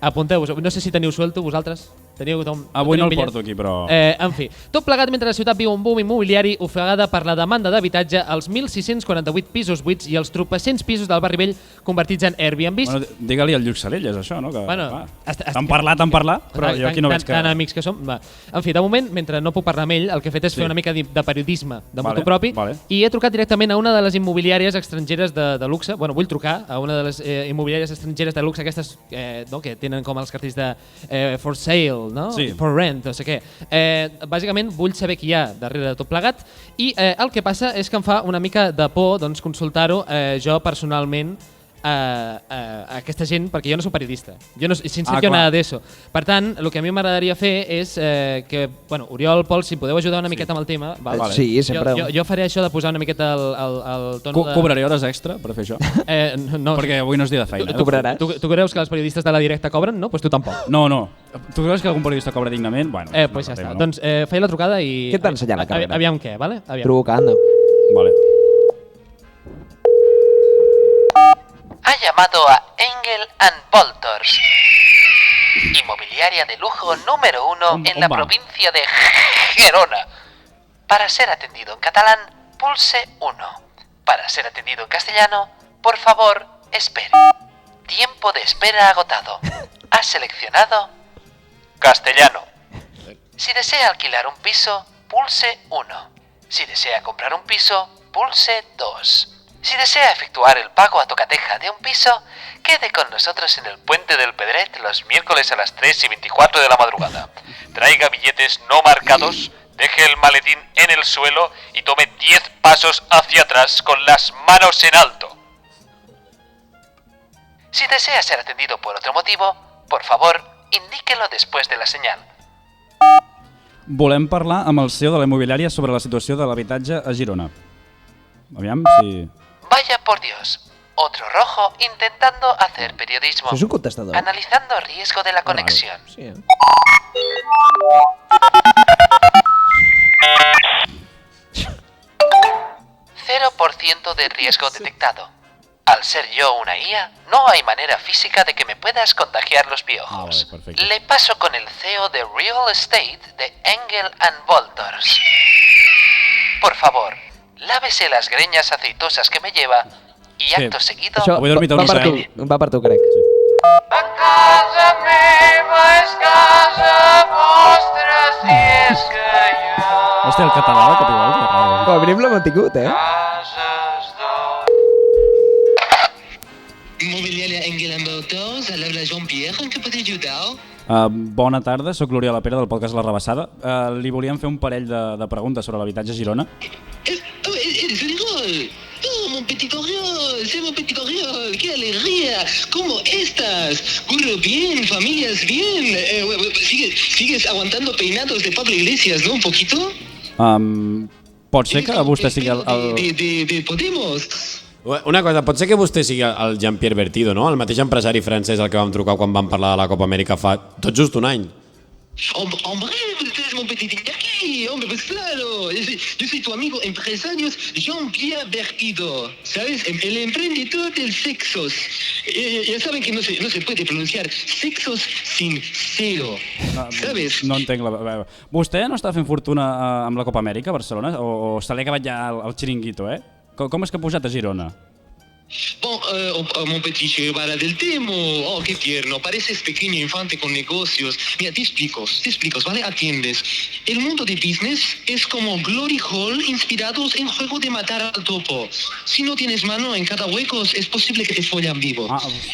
Apunteu-vos. No sé si teniu suelto, vosaltres. Avui no el porto aquí, però... En fi, tot plegat mentre la ciutat viu un boom immobiliari ofegada per la demanda d'habitatge, els 1.648 pisos buits i els tropecents pisos del barri vell convertits en Airbnbs. Bueno, digue-li al Lluc Salelles, això, no? Que, bueno, t'han parlat, però jo aquí no veig que... Tan amics que som. Va. En fi, de moment, mentre no puc parlar amb ell, el que he fet és fer una mica de periodisme de motu propi i he trucat directament a una de les immobiliàries estrangeres de luxe. Bueno, vull trucar a una de les immobiliàries estrangeres de luxe, aquestes que tenen com els cartells de for sale, no? Sí. For rent, no sé què. Bàsicament vull saber qui hi ha darrere de tot plegat i el que passa és que em fa una mica de por consultar-ho jo personalment a aquesta gent, perquè jo no soc periodista. Sin ser jo nada d'això. Per tant, el que a mi m'agradaria fer és que, bueno, Oriol, Pol, si podeu ajudar una miqueta amb el tema... Val? Sí, sempre. Jo faré això de posar una miqueta el tono de... Cobraré hores extra per fer això? No. Perquè avui no és dia de feina. Tu cobraràs? Tu creus que els periodistes de la directa cobren? No? Doncs tu tampoc. No. Tu creus que algun periodista cobra dignament? Bueno, pues ja està. Doncs feia la trucada i... Què t'ha ensenyat la carrera? Aviam què, vale? Truca, anda. Vale. Ha llamado a Engel & Voltors, inmobiliaria de lujo número 1 en la provincia de Gerona. Para ser atendido en catalán, pulse 1. Para ser atendido en castellano, por favor, espere. Tiempo de espera agotado. Ha seleccionado castellano. Si desea alquilar un piso, pulse 1. Si desea comprar un piso, pulse 2. Si desea efectuar el pago a tocateja de un piso, quede con nosotros en el Puente del Pedret los miércoles a las 3:24 de la madrugada. Traiga billetes no marcados, deje el maletín en el suelo y tome 10 pasos hacia atrás con las manos en alto. Si desea ser atendido por otro motivo, por favor, indíquelo después de la señal. Volem parlar amb el CEO de la immobiliària sobre la situació de l'habitatge a Girona. Aviam si... Vaya por Dios, otro rojo intentando hacer periodismo. ¿Es un contestador? Analizando riesgo de la conexión. Sí, 0% de riesgo detectado. Al ser yo una IA, no hay manera física de que me puedas contagiar los piojos. Vale, perfecto. Le paso con el CEO de Real Estate de Engel & Voltors. Por favor, lávese las greñas aceitosas que me lleva y acto seguido... Això va per tu, crec. Sí. A casa meva és casa vostra si és que jo... Hòstia, el català de cop i volta, que raro. Com a mínim l'hem mantingut, Immobiliària Engel & Voltors, al habla Jean-Pierre, en què pot ajudar? Bona tarda, sóc l'Oriol Lapera del podcast La Rebassada. Li volíem fer un parell de preguntes sobre l'habitatge a Girona. Eres Oriol! Oh, mon petit Oriol, c'est mon petit Oriol, qué alegría, ¿cómo estás? Curro bien, familias bien, sigues aguantando peinados de Pablo Iglesias, ¿no? Un poquito? Pot ser que vostè sigui el... De Podemos. Una cosa, pot ser que vostè sigui el Jean-Pierre Bertido, no? El mateix empresari francès al que vam trucar quan vam parlar de la Copa Amèrica fa tot just un any. Hombre, usted es mon petit Iñaki, hombre, pues claro, yo soy tu amigo empresario Jean-Pierre Bertido, ¿sabes? El emprendedor del sexos. Ya saben que no se puede pronunciar sexos sin cero, ¿sabes? No entenc la... Vostè no està fent fortuna amb la Copa Amèrica a Barcelona? O se li ha acabat ja el xiringuito, eh? Com és que ha pujat a Girona? Bon, mon petit Guevara del Temo, oh, qué tierno, pareces pequeño infante con negocios. Mira, te explico, ¿vale? Atiendes. El mundo de business es como Glory Hall inspirados en juego de matar al topo. Si no tienes mano en cada hueco, es posible que te follan vivo.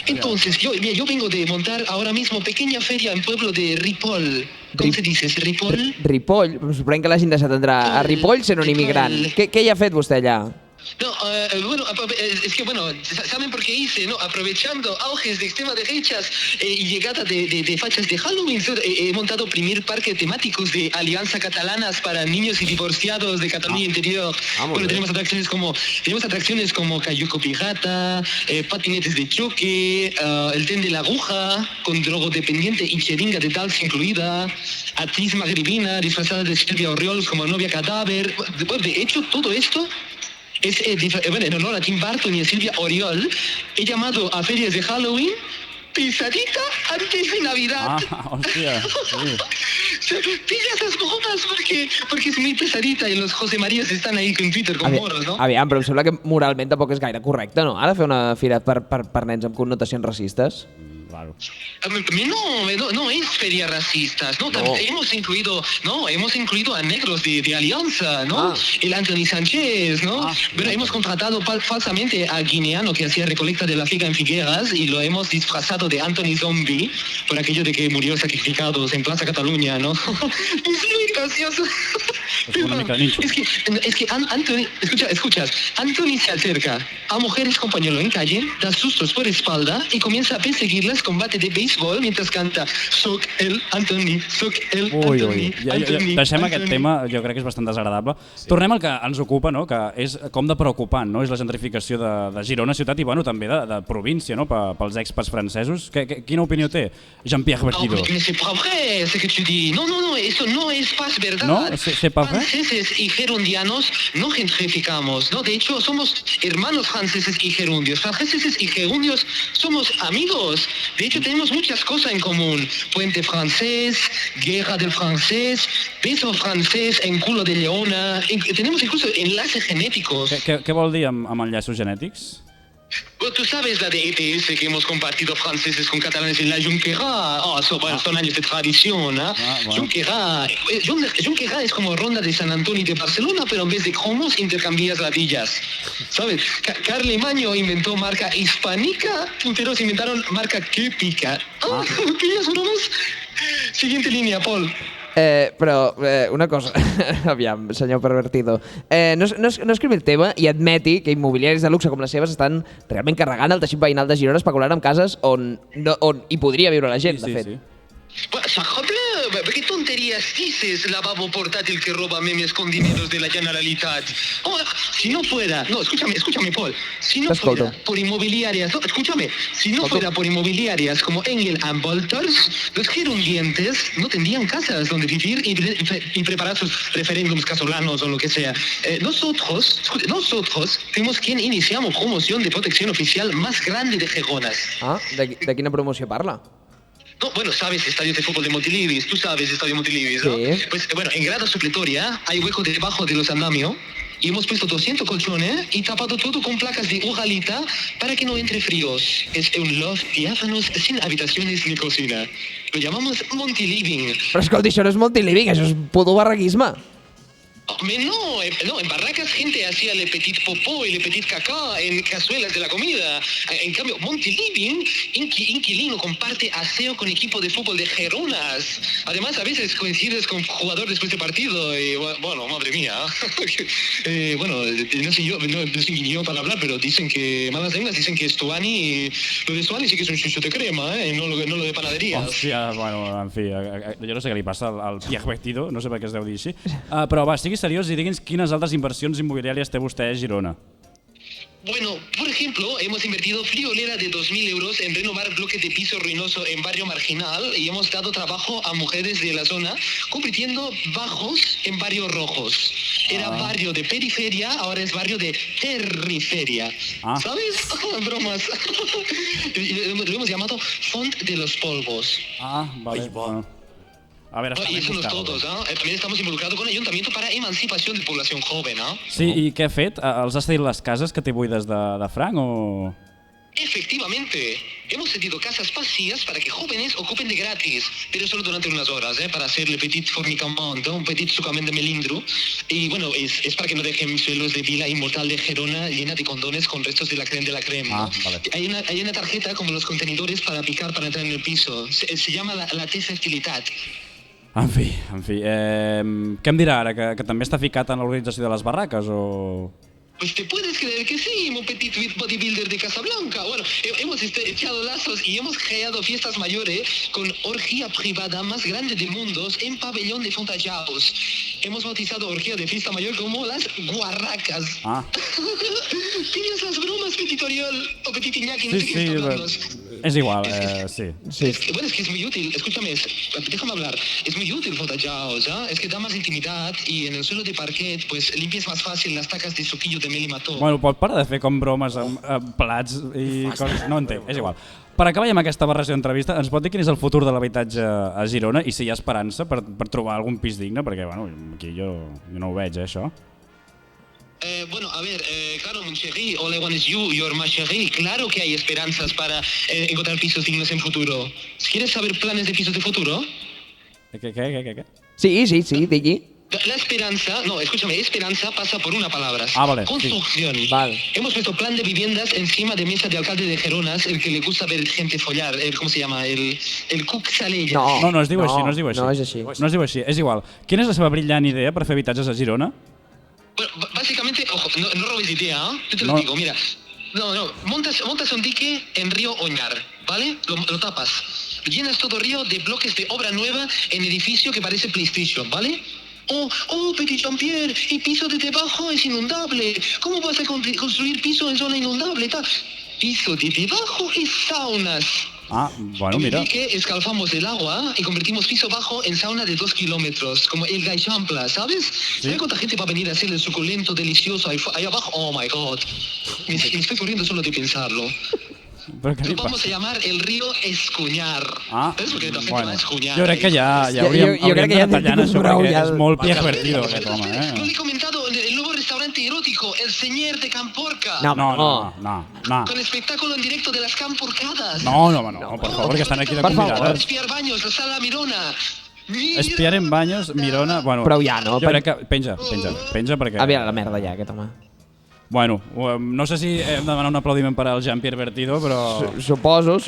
Entonces, yo vengo de montar ahora mismo pequeña feria en pueblo de Ripoll. Com se dices, Ripoll? Ripoll? Em sorprèn que l'hagin deixat entrar a Ripoll sent un immigrant. Què hi ha fet vostè allà? No, bueno, es que bueno, ¿saben por qué hice? No, aprovechando auges de extrema derechas y llegada de fachas de Halloween, he montado primer parque temáticos de alianza catalanas para niños y divorciados de Cataluña Interior. Bueno, tenemos atracciones como Cayuco Pirata, patinetes de choque, el tren de la aguja con drogodependiente y jeringa de Dals incluida, actriz magribina disfrazada de Silvia Oriols como novia cadáver. De hecho, todo esto es, en honor a Tim Burton y a Silvia Oriol, he llamado a ferias de Halloween Pesadita antes de Navidad. Hòstia, sí. Pilla esas bromas porque es muy pesadita y los José Marías están ahí con Twitter con moros, ¿no? Aviam, però em sembla que moralment tampoc és gaire correcte, no? Ara fer una fira per nens amb connotacions racistes. Claro. No es feria racistas, ¿no? Hemos incluido a negros de Alianza, ¿no? El Anthony Sánchez, ¿no? Pero hemos contratado falsamente a guineano que hacía recolecta de la figa en Figueras y lo hemos disfrazado de Anthony Zombie por aquello de que murió sacrificados en Plaza Cataluña, ¿no? Es muy gracioso. Es que Anthony, escuchas, Anthony se acerca a mujeres con pañuelo en calle, da sustos por espalda y comienza a perseguirlas con bate de béisbol mientras canta Soc el Anthony, soc el Anthony. Deixem aquest tema, jo crec que és bastant desagradable. Tornem al que ens ocupa, no? Que és com de preocupant, no? És la gentrificació de Girona ciutat i bueno, també de província, no? Pels expats francesos. Quina opinió té Jean-Pierre Bertido? No, c'est pas vrai, ce que tu dis. No, eso no es verdad. No, c'est pas vrai. Franceses y gerundianos no gentrificamos, ¿no? De hecho, somos hermanos franceses y gerundios. Franceses y gerundios somos amigos. De hecho, tenemos muchas cosas en común. Puente francés, guerra del francés, beso francés en culo de leona. Tenemos incluso enlaces genéticos. Què vol dir amb enllaços genètics? Bueno, tú sabes la de ETS que hemos compartido franceses con catalanes en la Junquera. Son años de tradición, ¿eh? Junquera es como Ronda de San Antonio de Barcelona, pero en vez de cromos intercambias ladillas. ¿Sabes? Carlemagne inventó marca hispánica, punteros inventaron marca quépica. ¿Pillas bromas? Siguiente línea, Paul. Però una cosa, aviam, senyor Pervertido, no escrivi el tema i admeti que immobiliaris de luxe com les seves estan realment carregant el teixit veïnal de Girona especulant amb cases on hi podria viure la gent, de fet. ¿Qué tonterías dices, lavabo portátil que roba memes con dineros de la Generalitat? Si no fuera, no, escúchame, Paul, si no fuera por inmobiliarias, no, escúchame, si no fuera por inmobiliarias como Engel and Wolters, los gerundientes no tendrían casas donde vivir y preparar sus referéndums casolanos o lo que sea. Nosotros fuimos quien iniciamos promoción de protección oficial más grande de Geronas. De quina promoció parla? No, bueno, sabes, estadios de fútbol de Montilivis, tú sabes, estadio Montilivis, ¿no? Sí. Pues bueno, en grada supletoria hay hueco debajo de los andamios y hemos puesto 200 colchones y tapado todo con placas de hojalita para que no entre fríos. Es un loft diáfanos sin habitaciones ni cocina. Lo llamamos Montiliving. Però escolta, això no és Montiliving, això és puto barraquisme. No, en barracas gente hacía le petit popó y le petit cacá en cazuelas de la comida. En cambio, Montiliving, inquilino comparte aseo con equipo de fútbol de Geronas. Además, a veces coincides con jugador después de partido y, bueno, madre mía. Bueno, no sé yo para hablar, pero dicen que, malas lenguas dicen que Stuani, lo de Stuani sí que es un chucho de crema, no lo de panadería. Hòstia, bueno, en fi, jo no sé què li passa al Pierre Bertido, no sé per què es deu dir així. Però va, sigui seriós i digui'ns quines altres inversions immobiliàries té vostè a Girona. Bueno, por ejemplo, hemos invertido friolera de 2.000 euros en renovar bloque de piso ruinoso en barrio marginal y hemos dado trabajo a mujeres de la zona convirtiendo bajos en barrios rojos. Era barrio de periferia, ahora es barrio de terriferia. ¿Sabes? Bromas. Lo hemos llamado Font de los Polvos. Vale. Bueno. A ver, Y eso no es todo, también estamos involucrados con el Ayuntamiento para emancipación de población joven, ¿no? Sí, i què ha fet? Els has cedit les cases que té buides de franc o...? Efectivamente, hemos cedido casas vacías para que jóvenes ocupen de gratis, pero solo durante unas horas, para hacer le petit fornicament, un petit sucament de melindro. Y bueno, es para que no dejen suelos de Vila Inmortal de Gerona llena de condones con restos de la creme, ¿no? Vale. Hay una tarjeta como los contenedores para picar para entrar en el piso. Se llama la T-Fertilitat. En fi. Què em dirà ara? Que també està ficat en l'organització de les barraques o...? Pues te puedes creer que sí, mon petit bodybuilder de Casablanca. Bueno, hemos echado lazos y hemos creado fiestas mayores con orgía privada más grande del mundo en pabellón de Fontajaos. Hemos bautizado orgía de fiesta mayor como las guarracas. ¿Pillas las bromas, Petit Oriol o Petit Iñaki? No sé qué está hablando. És igual, sí. Bueno, es que es muy útil. Escúchame, déjame hablar. Es muy útil Fontajaos, Es que da más intimidad y en el suelo de parquet pues limpias más fácil las tacas de suquillo de mel i mató. Bueno, pot parar de fer com bromes amb plats i coses... No entenc, és igual. Per acabar amb aquesta barració d'entrevista, ens pot dir quin és el futur de l'habitatge a Girona i si hi ha esperança per trobar algun pis digne? Perquè, bueno, aquí jo no ho veig, això. Bueno, a ver, claro, mon chéri, all I want is you, you're my chéri. Claro que hay esperanzas para encontrar pisos dignos en futuro. ¿Quieres saber planes de pisos de futuro? ¿Qué? Sí, digui. La esperanza, no, escúchame, esperanza pasa por una palabra. Vale. Construcción. Sí. Vale. Hemos puesto plan de viviendas encima de mesa de alcalde de Geronas, el que le gusta ver gente follar, ¿cómo se llama? El Cuc Salella. No es diu així, no es diu així. No és així. No es diu així, és igual. Quina és la seva brillant idea per fer habitatges a Girona? Bueno, básicamente, ojo, no robes idea, Yo te lo digo, mira. No, montas un dique en río Oñar, ¿vale? Lo tapas. Llenas todo río de bloques de obra nueva en edificio que parece PlayStation, ¿vale? Oh, Petit Jean-Pierre, y piso de debajo es inundable. ¿Cómo vas a construir piso en zona inundable? Piso de debajo y saunas. Bueno, mira. Y que escalfamos el agua y convertimos piso bajo en sauna de 2 kilómetros, como el Gaixampla, ¿sabes? ¿Sabes cuánta gente va a venir a hacer el suculento delicioso ahí abajo? Oh my God. Me estoy corriendo solo de pensarlo. Lo vamos a llamar el río Escunyar. ¿Sabes? Porque la gente va a escunyar. Jo crec que ja hauríem d'anar tallant això perquè és molt pervertido aquest home. No le he comentado el nuevo restaurante erótico, el Señor de Camporca. No. Con espectáculo en directo de las Camporcadas. No, por favor, que estan aquí de convidades. Espiar Baños, la Sala Mirona. Espiar en Baños, Mirona... Bueno, prou ja, no? Jo crec que... Penja perquè... Aviam la merda ja, aquest home. Bueno, no sé si hem de demanar un aplaudiment per al Jean-Pierre Vertido, però... Suposo.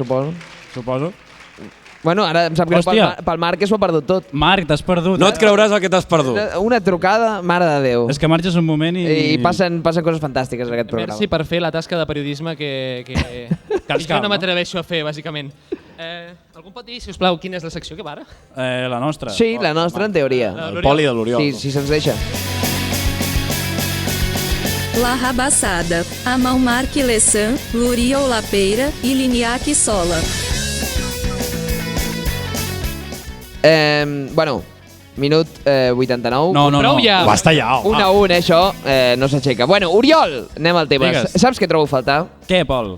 Bueno, ara em sap greu pel Marc, que s'ho ha perdut tot. Marc, t'has perdut. No et creuràs el que t'has perdut. Una trucada, mare de Déu. És que marxes un moment i... I passen coses fantàstiques en aquest programa. Merci per fer la tasca de periodisme que jo no m'atreveixo a fer, bàsicament. Algú pot dir, si us plau, quina és la secció que va ara? La nostra. Sí, la nostra, en teoria. El poli de l'Oriol. Sí, si se'ns deixa. La Rabassada, amb el Marc Lessan, l'Oriol Lapeira i l'Iñaki Sola. Bueno, minut 89. No. Prou ja. Basta ja, home. 1-1, això no s'aixeca. Bueno, Oriol, anem al tema. Digues. Saps què trobo a faltar? Què, Pol?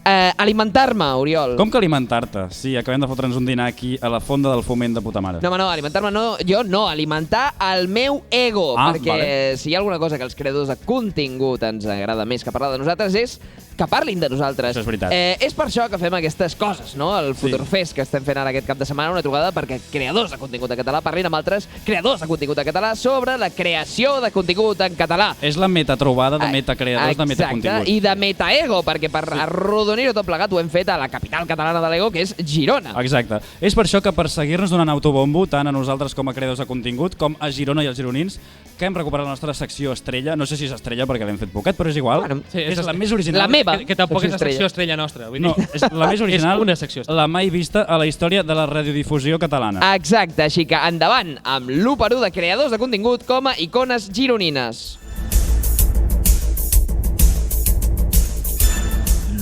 Alimentar-me, Oriol. Com que alimentar-te? Sí, acabem de fotre'ns un dinar aquí a la Fonda del Foment de puta mare. No, alimentar-me no, jo no, alimentar el meu ego, perquè vale. Si hi ha alguna cosa que els creadors de contingut ens agrada més que parlar de nosaltres és que parlin de nosaltres. Això és veritat. És per això que fem aquestes coses, no? El Futurfest que estem fent ara aquest cap de setmana, una trobada perquè creadors de contingut en català parlin amb altres creadors de contingut en català sobre la creació de contingut en català. És la metatrobada de metacreadors de metacontingut. Exacte, i de metaego, perquè per arrodonir-ho tot plegat ho hem fet a la capital catalana de l'ego, que és Girona. Exacte. És per això que per seguir-nos donant autobombo, tant a nosaltres com a creadors de contingut, com a Girona i als gironins, que hem recuperat la nostra secció estrella. No sé si és estrella perquè l'hem fet poquet, però és igual. Bueno, sí, és la més original. La meva. Que tampoc és la secció estrella nostra. Vull dir. No, és la més original, és una secció estrella. la mai vista a la història de la radiodifusió catalana. Exacte, així que endavant amb l'1x1 de creadors de contingut com a icones gironines.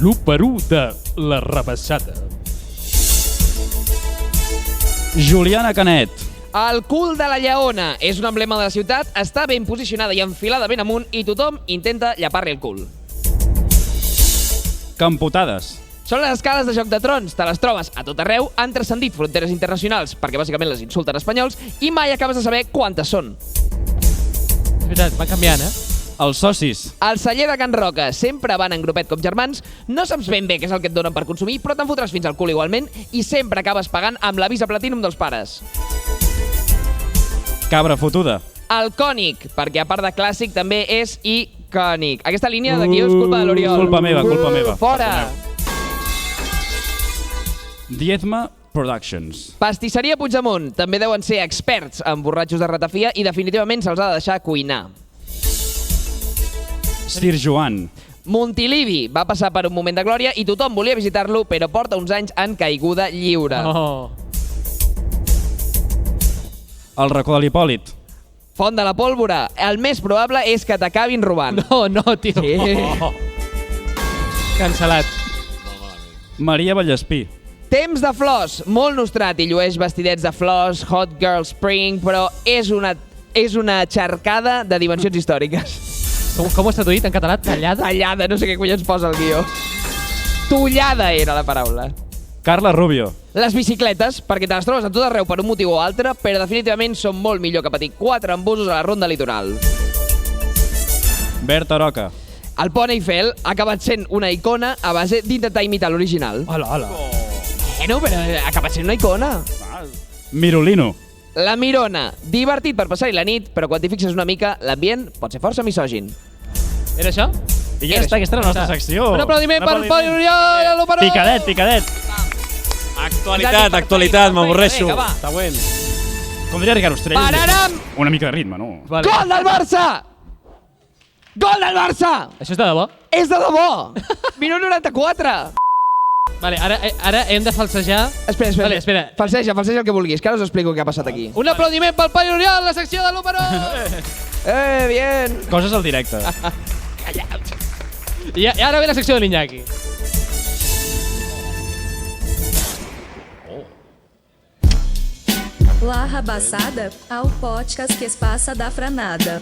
L'1x1 de la Rabassada. Juliana Canet. El cul de la lleona és un emblema de la ciutat, està ben posicionada i enfilada ben amunt i tothom intenta llapar-li el cul. Camputades. Són les escales de Joc de Trons, te les trobes a tot arreu, han transcendit fronteres internacionals perquè bàsicament les insulten espanyols i mai acabes de saber quantes són. És veritat, van canviant, Els socis. Al celler de Can Roca sempre van en grupet com germans, no saps ben bé què és el que et donen per consumir, però te'n fotràs fins al cul igualment i sempre acabes pagant amb la Visa Platinum dels pares. Cabra fotuda. El cònic, perquè a part de clàssic també és icònic. Aquesta línia de guió és culpa de l'Oriol. Culpa meva. Fora! Diezma Productions. Pastisseria Puigdemont. També deuen ser experts en borratxos de ratafia i definitivament se'ls ha de deixar cuinar. Sir Joan. Montilivi va passar per un moment de glòria i tothom volia visitar-lo, però porta uns anys en caiguda lliure. El racó de l'Hipòlit. Font de la Pólvora. El més probable és que t'acabin robant. No, tio. Sí. Cancel·lat. Maria Vallespí. Temps de flors. Molt nostrat i llueix vestidets de flors, Hot Girl Spring, però és una xarcada de dimensions històriques. Com ho has traduït en català? Tallada? Tallada, no sé què collons posa el guió. Tollada era la paraula. Carla Rubio. Les bicicletes, perquè te les trobes a tot arreu per un motiu o altre, però definitivament són molt millor que patir 4 embussos a la ronda litoral. Berta Roca. El Pont Eiffel ha acabat sent una icona a base d'intentar imitar l'original. Hola. Bueno, però ha acabat sent una icona. Mirolino. La Mirona. Divertit per passar-hi la nit, però quan t'hi fixes una mica, l'ambient pot ser força misògin. Era això? I ja està, aquesta és la nostra secció. Un aplaudiment per Pol Oriol, a l'Operó! Picadet. Actualitat, m'avorreixo. Vinga, va. Següent. Com diria Ricard Ostrell. Pararam! Una mica de ritme, no? Vale. Gol del Barça! Gol del Barça! Això és de debò? És de debò! Minut 94! Vale, ara hem de falsejar... Espera. Falseja el que vulguis, que ara us explico què ha passat aquí. Un aplaudiment pel Pol Oriol, la secció de l'Operó! Bien! Coses al directe. I ara ve la secció de l'Iñaki. La Rabassada, el podcast que es passa da franada.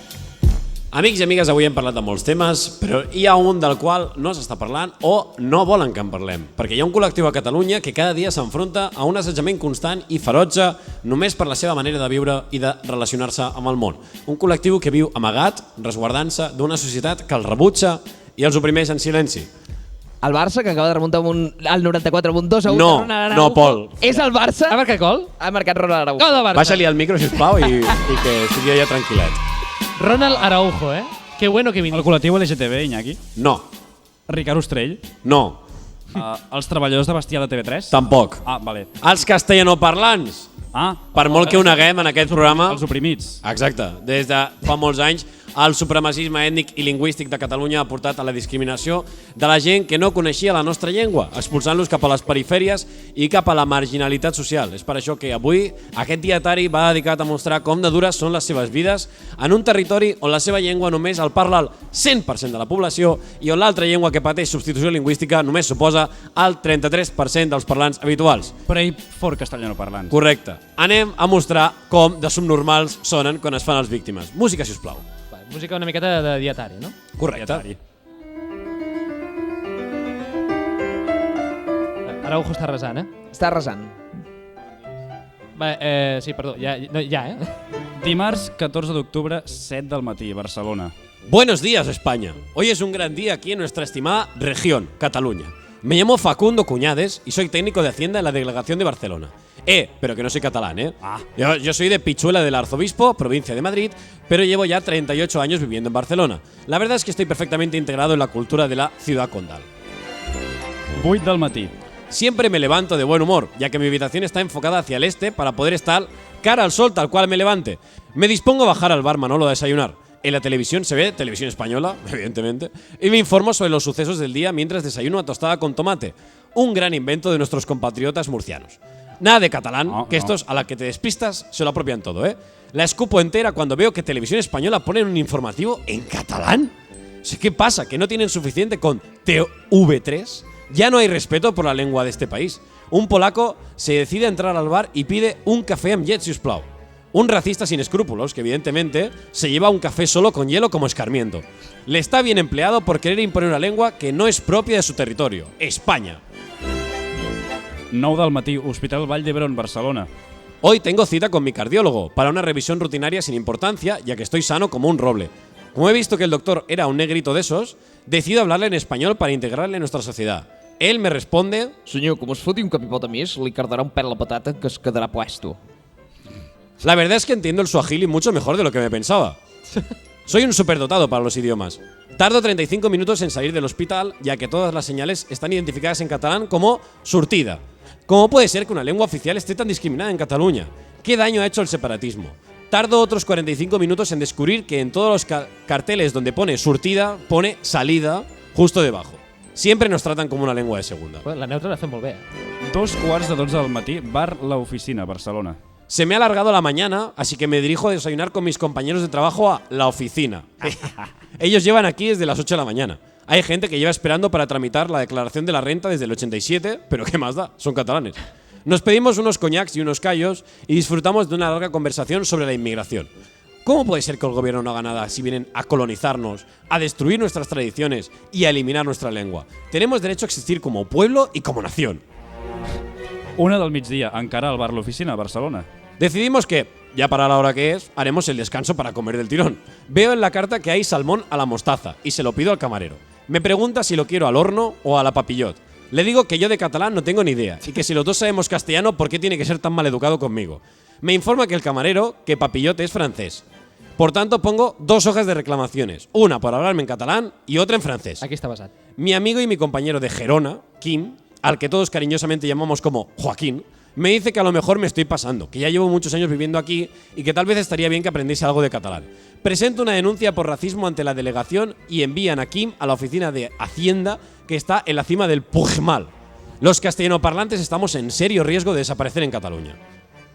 Amics i amigues, avui hem parlat de molts temes, però hi ha un del qual no s'està parlant o no volen que en parlem, perquè hi ha un col·lectiu a Catalunya que cada dia s'enfronta a un assetjament constant i ferotge només per la seva manera de viure i de relacionar-se amb el món. Un col·lectiu que viu amagat, resguardant-se d'una societat que els rebutja i els oprimeix en silenci. El Barça, que acaba de remuntar al 94 amb un 2-1 No, Ronald Araujo. no, Pol. És el Barça? Ha marcat gol? Ha marcat Ronald Araujo. Gol del Barça. Baixa-li el micro, sisplau, i que estigui allà tranquil·let. Ronald Araujo, Qué bueno que vingui. El col·lectiu LGTB, Iñaki. No. Ricard Ostrell. No. Els treballadors de bestiar de TV3. Tampoc. Ah, vale. Els castellanoparlants. Per molt que ho neguem en aquest programa... Els oprimits. Exacte. Des de fa molts anys, el supremacisme ètnic i lingüístic de Catalunya ha portat a la discriminació de la gent que no coneixia la nostra llengua, expulsant-los cap a les perifèries i cap a la marginalitat social. És per això que avui aquest dietari va dedicat a mostrar com de dures són les seves vides en un territori on la seva llengua només el parla el 100% de la població i on l'altra llengua que pateix substitució lingüística només suposa el 33% dels parlants habituals. Pray for castellanoparlants. Correcte. Anem a mostrar com de subnormals sonen quan es fan els víctimes. Música, si us plau. Música una miqueta de dietari, no? Correcte. Araujo està resant, Està resant. Sí, perdó, ja. Dimarts, 14 d'octubre, 7 del matí, Barcelona. Buenos días, España. Hoy es un gran día aquí en nuestra estimada región, Cataluña. Me llamo Facundo Cuñades y soy técnico de Hacienda en la delegación de Barcelona. Pero que no soy catalán, Yo soy de Pichuela del Arzobispo, provincia de Madrid, pero llevo ya 38 años viviendo en Barcelona. La verdad es que estoy perfectamente integrado en la cultura de la ciudad condal. 8 del matí. Siempre me levanto de buen humor, ya que mi habitación está enfocada hacia el este para poder estar cara al sol tal cual me levante. Me dispongo a bajar al bar Manolo a desayunar. En la televisión se ve televisión española, evidentemente, y me informo sobre los sucesos del día mientras desayuno una tostada con tomate. Un gran invento de nuestros compatriotas murcianos. Nada de catalán, estos a la que te despistas se lo apropian todo, La escupo entera cuando veo que Televisión Española pone un informativo en catalán. ¿Qué pasa? ¿Que no tienen suficiente con TV3? Ya no hay respeto por la lengua de este país. Un polaco se decide a entrar al bar y pide un café amb llet, si us plau. Un racista sin escrúpulos que evidentemente se lleva un café solo con hielo como escarmiento. Le está bien empleado por querer imponer una lengua que no es propia de su territorio, España. 9 del matí, Hospital Vall d'Hebron, Barcelona. Hoy tengo cita con mi cardiólogo para una revisión rutinaria sin importancia, ya que estoy sano como un roble. Como he visto que el doctor era un negrito de esos, decido hablarle en español para integrarle en nuestra sociedad. Él me responde... Senyor, com es foti un capipot a més, li cardarà un pèl la patata que es quedarà puesto. La verdad es que entiendo el suajili mucho mejor de lo que me pensaba. Soy un superdotado para los idiomas. Tardo 35 minutos en salir del hospital, ya que todas las señales están identificadas en catalán como surtida. ¿Cómo puede ser que una lengua oficial esté tan discriminada en Cataluña? ¿Qué daño ha hecho el separatismo? Tardo otros 45 minutos en descubrir que en todos los carteles donde pone surtida, pone salida justo debajo. Siempre nos tratan como una lengua de segunda. La neutra la fem molt bé. 2:15 del matí, bar La Oficina, Barcelona. Se me ha alargado la mañana, así que me dirijo a desayunar con mis compañeros de trabajo a La Oficina. Ellos llevan aquí desde las 8 de la mañana. Hay gente que lleva esperando para tramitar la declaración de la renta desde el 87, pero ¿qué más da? Son catalanes. Nos pedimos unos coñacs y unos callos y disfrutamos de una larga conversación sobre la inmigración. ¿Cómo puede ser que el gobierno no haga nada si vienen a colonizarnos, a destruir nuestras tradiciones y a eliminar nuestra lengua? Tenemos derecho a existir como pueblo y como nación. 1 del migdia, encara al bar La Oficina, Barcelona. Decidimos que, ya para la hora que es, haremos el descanso para comer del tirón. Veo en la carta que hay salmón a la mostaza y se lo pido al camarero. Me pregunta si lo quiero al horno o a la papillot. Le digo que yo de catalán no tengo ni idea y que si los dos sabemos castellano, ¿por qué tiene que ser tan maleducado conmigo? Me informa que el camarero que papillot es francés. Por tanto, pongo 2 hojas de reclamaciones, una por hablarme en catalán y otra en francés. Aquí está basat. Mi amigo y mi compañero de Gerona, Kim, al que todos cariñosamente llamamos como Joaquín, me dice que a lo mejor me estoy pasando, que ya llevo muchos años viviendo aquí y que tal vez estaría bien que aprendiese algo de catalán. Presento una denuncia por racismo ante la delegación y envían a Kim a la oficina de Hacienda que está en la cima del Puigmal. Los castellanoparlantes estamos en serio riesgo de desaparecer en Cataluña.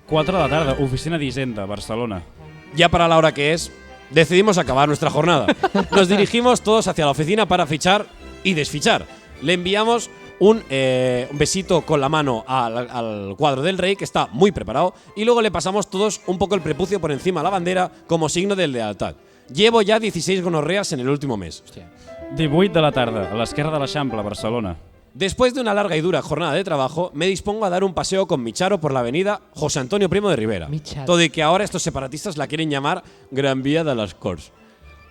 4 de la tarda, Oficina d'Hisenda, Barcelona. Ya para la hora que es, decidimos acabar nuestra jornada. Nos dirigimos todos hacia la oficina para fichar y desfichar. Le enviamos un besito con la mano al cuadro del rey, que está muy preparado, y luego le pasamos todos un poco el prepucio por encima de la bandera como signo de lealtad. Llevo ya 16 gonorreas en el último mes. Hòstia. 18 de la tarda, a l'esquerra de l'Eixample, Barcelona. Después de una larga y dura jornada de trabajo, me dispongo a dar un paseo con mi charo por la avenida José Antonio Primo de Rivera. Mi charo. Todo y que ahora estos separatistas la quieren llamar Gran Vía de las Corts.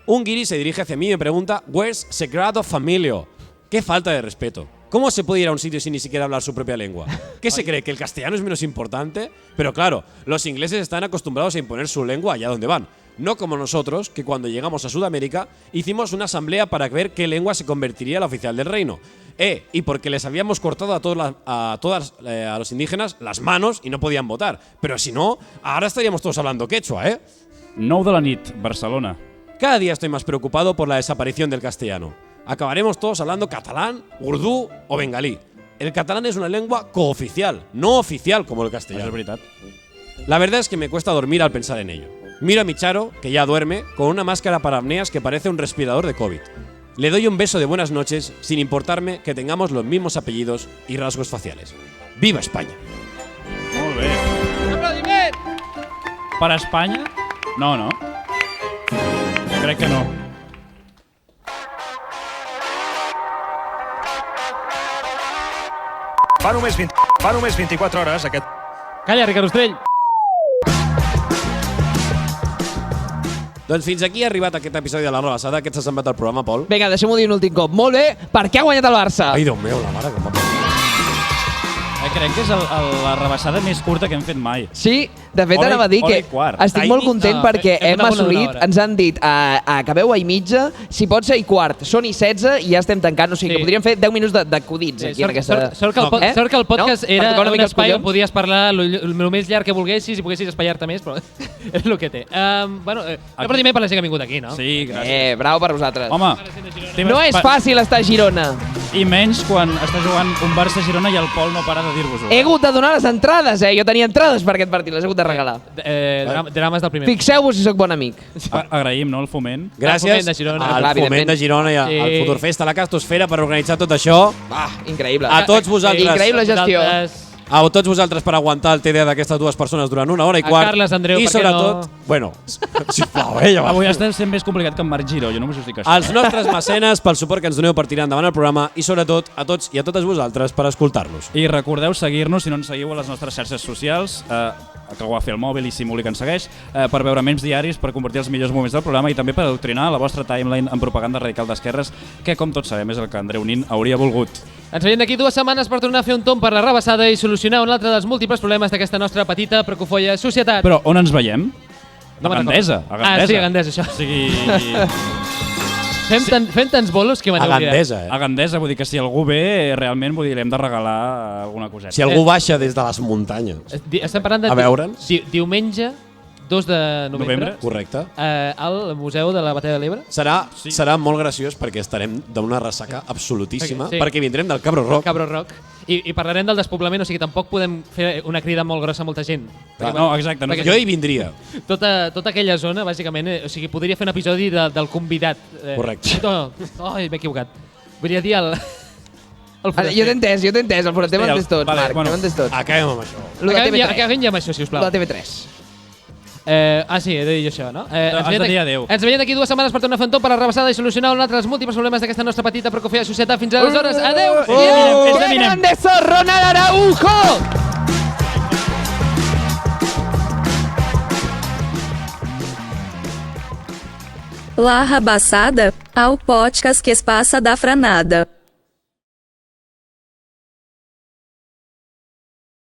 Un guiri se dirige hacia mí y me pregunta «Where's Sagrado Familio?» ¡Qué falta de respeto! ¿Cómo se puede ir a un sitio sin ni siquiera hablar su propia lengua? ¿Qué se cree? ¿Que el castellano es menos importante? Pero claro, los ingleses están acostumbrados a imponer su lengua allá donde van. No como nosotros, que cuando llegamos a Sudamérica hicimos una asamblea para ver qué lengua se convertiría la oficial del reino. Y porque les habíamos cortado a los indígenas las manos y no podían votar. Pero si no, ahora estaríamos todos hablando quechua, ¿eh? 9 de la nit, Barcelona. Cada día estoy más preocupado por la desaparición del castellano. Acabaremos todos hablando catalán, urdú o bengalí. El catalán es una lengua cooficial, no oficial como el castellano. És veritat. La verdad es que me cuesta dormir al pensar en ello. Miro a mi charo, que ya duerme, con una máscara para apneas que parece un respirador de COVID. Le doy un beso de buenas noches, sin importarme que tengamos los mismos apellidos y rasgos faciales. ¡Viva España! Molt bé. Un aplaudiment! Per Espanya? No, no. Crec que no. Fa només 24 hores aquest... Calla, Ricard Ostrell! Doncs fins aquí ha arribat aquest episodi de La Rebassada. Què t'ha semblat el programa, Pol? Vinga, deixem-ho dir un últim cop. Molt bé, per què ha guanyat el Barça? Ai, Déu meu, la mare que m'ha... Crec que és la rebassada més curta que hem fet mai. Sí, de fet anava a dir que estic molt content perquè hem assolit, ens han dit acabeu a i mitja, si pot ser i quart, són i 16 i ja estem tancant, o sigui que podríem fer 10 minuts d'acudits aquí en aquesta... Sort que el podcast era un espai on podies parlar el més llarg que volguessis i poguessis espaiar-te més, però és el que té. Bueno, aplaudiment per la gent que ha vingut aquí, no? Sí, gràcies. Bravo per vosaltres. Home, no és fàcil estar a Girona. I menys quan està jugant un Barça-Girona i el Pol no para de dir-vos-ho. He hagut de donar les entrades, Jo tenia entrades per aquest partit, les he hagut de regalar. Drames del primer. Fixeu-vos si sóc bon amic. Agraïm, no, el foment. Gràcies al Foment de Girona i al Futurfest, a la Castosfera per organitzar tot això. Increïble. A tots vosaltres. Increïble gestió. A tots vosaltres per aguantar el TDA d'aquestes dues persones durant 1 hora i quart. A Carles, Andreu, i per què sobretot, no? Bueno, sisplau, ja va. Avui estem sent més complicat que en Marc Giró, jo només us dic això. Els nostres mecenes pel suport que ens doneu per tirar endavant el programa i sobretot a tots i a totes vosaltres per escoltar-nos. I recordeu seguir-nos, si no ens seguiu, a les nostres xarxes socials, que ho va fer el mòbil i Simuli que ens segueix, per veure memes diaris, per convertir els millors moments del programa i també per adoctrinar la vostra timeline en propaganda radical d'esquerres, que com tots sabem és el que Andreu Nin hauria volgut. Ens veiem d'aquí 2 setmanes per tornar a fer un tomb per la rebassada i solucionar un altre dels múltiples problemes d'aquesta nostra petita però cofoia societat. Però on ens veiem? No a Gandesa. Sí, a Gandesa, això. O sigui... Fem tants bolos que m'han oblidat. A Gandesa, vull dir que si algú ve, realment vull dir, li hem de regalar alguna coseta. Si algú baixa des de les muntanyes Estem parlant de a veure'ns. Diumenge 2 de novembre. Correcte. Al Museu de la Batalla de l'Ebre. Serà molt graciós perquè estarem d'una ressaca absolutíssima, Sí. perquè vindrem del Cabro Rock. Cabro Rock. I parlarem del despoblament, o sigui, tampoc podem fer una crida molt grossa a molta gent. Clar, no, exacte. No, jo hi vindria. Tota aquella zona, bàsicament, o sigui, podria fer un episodi del convidat. Correcte. Ai, m'he equivocat. Volia dir el... Jo t'he entès, el forater m'ho entès tots, Marc, m'ho entès tots. Acabem amb això. Acabem ja amb això, sisplau. La TV3. Sí, he de dir jo això, no? Has de dir adéu. Ens veiem d'aquí 2 setmanes per tornar a fer un tomb per la rebassada i solucionar un altre dels múltiples problemes d'aquesta nostra petita però cofoia societat. Fins aleshores, adéu! ¡Qué grande sos, Ronald Araujo! La Rabassada, ao podcast que passa da franada.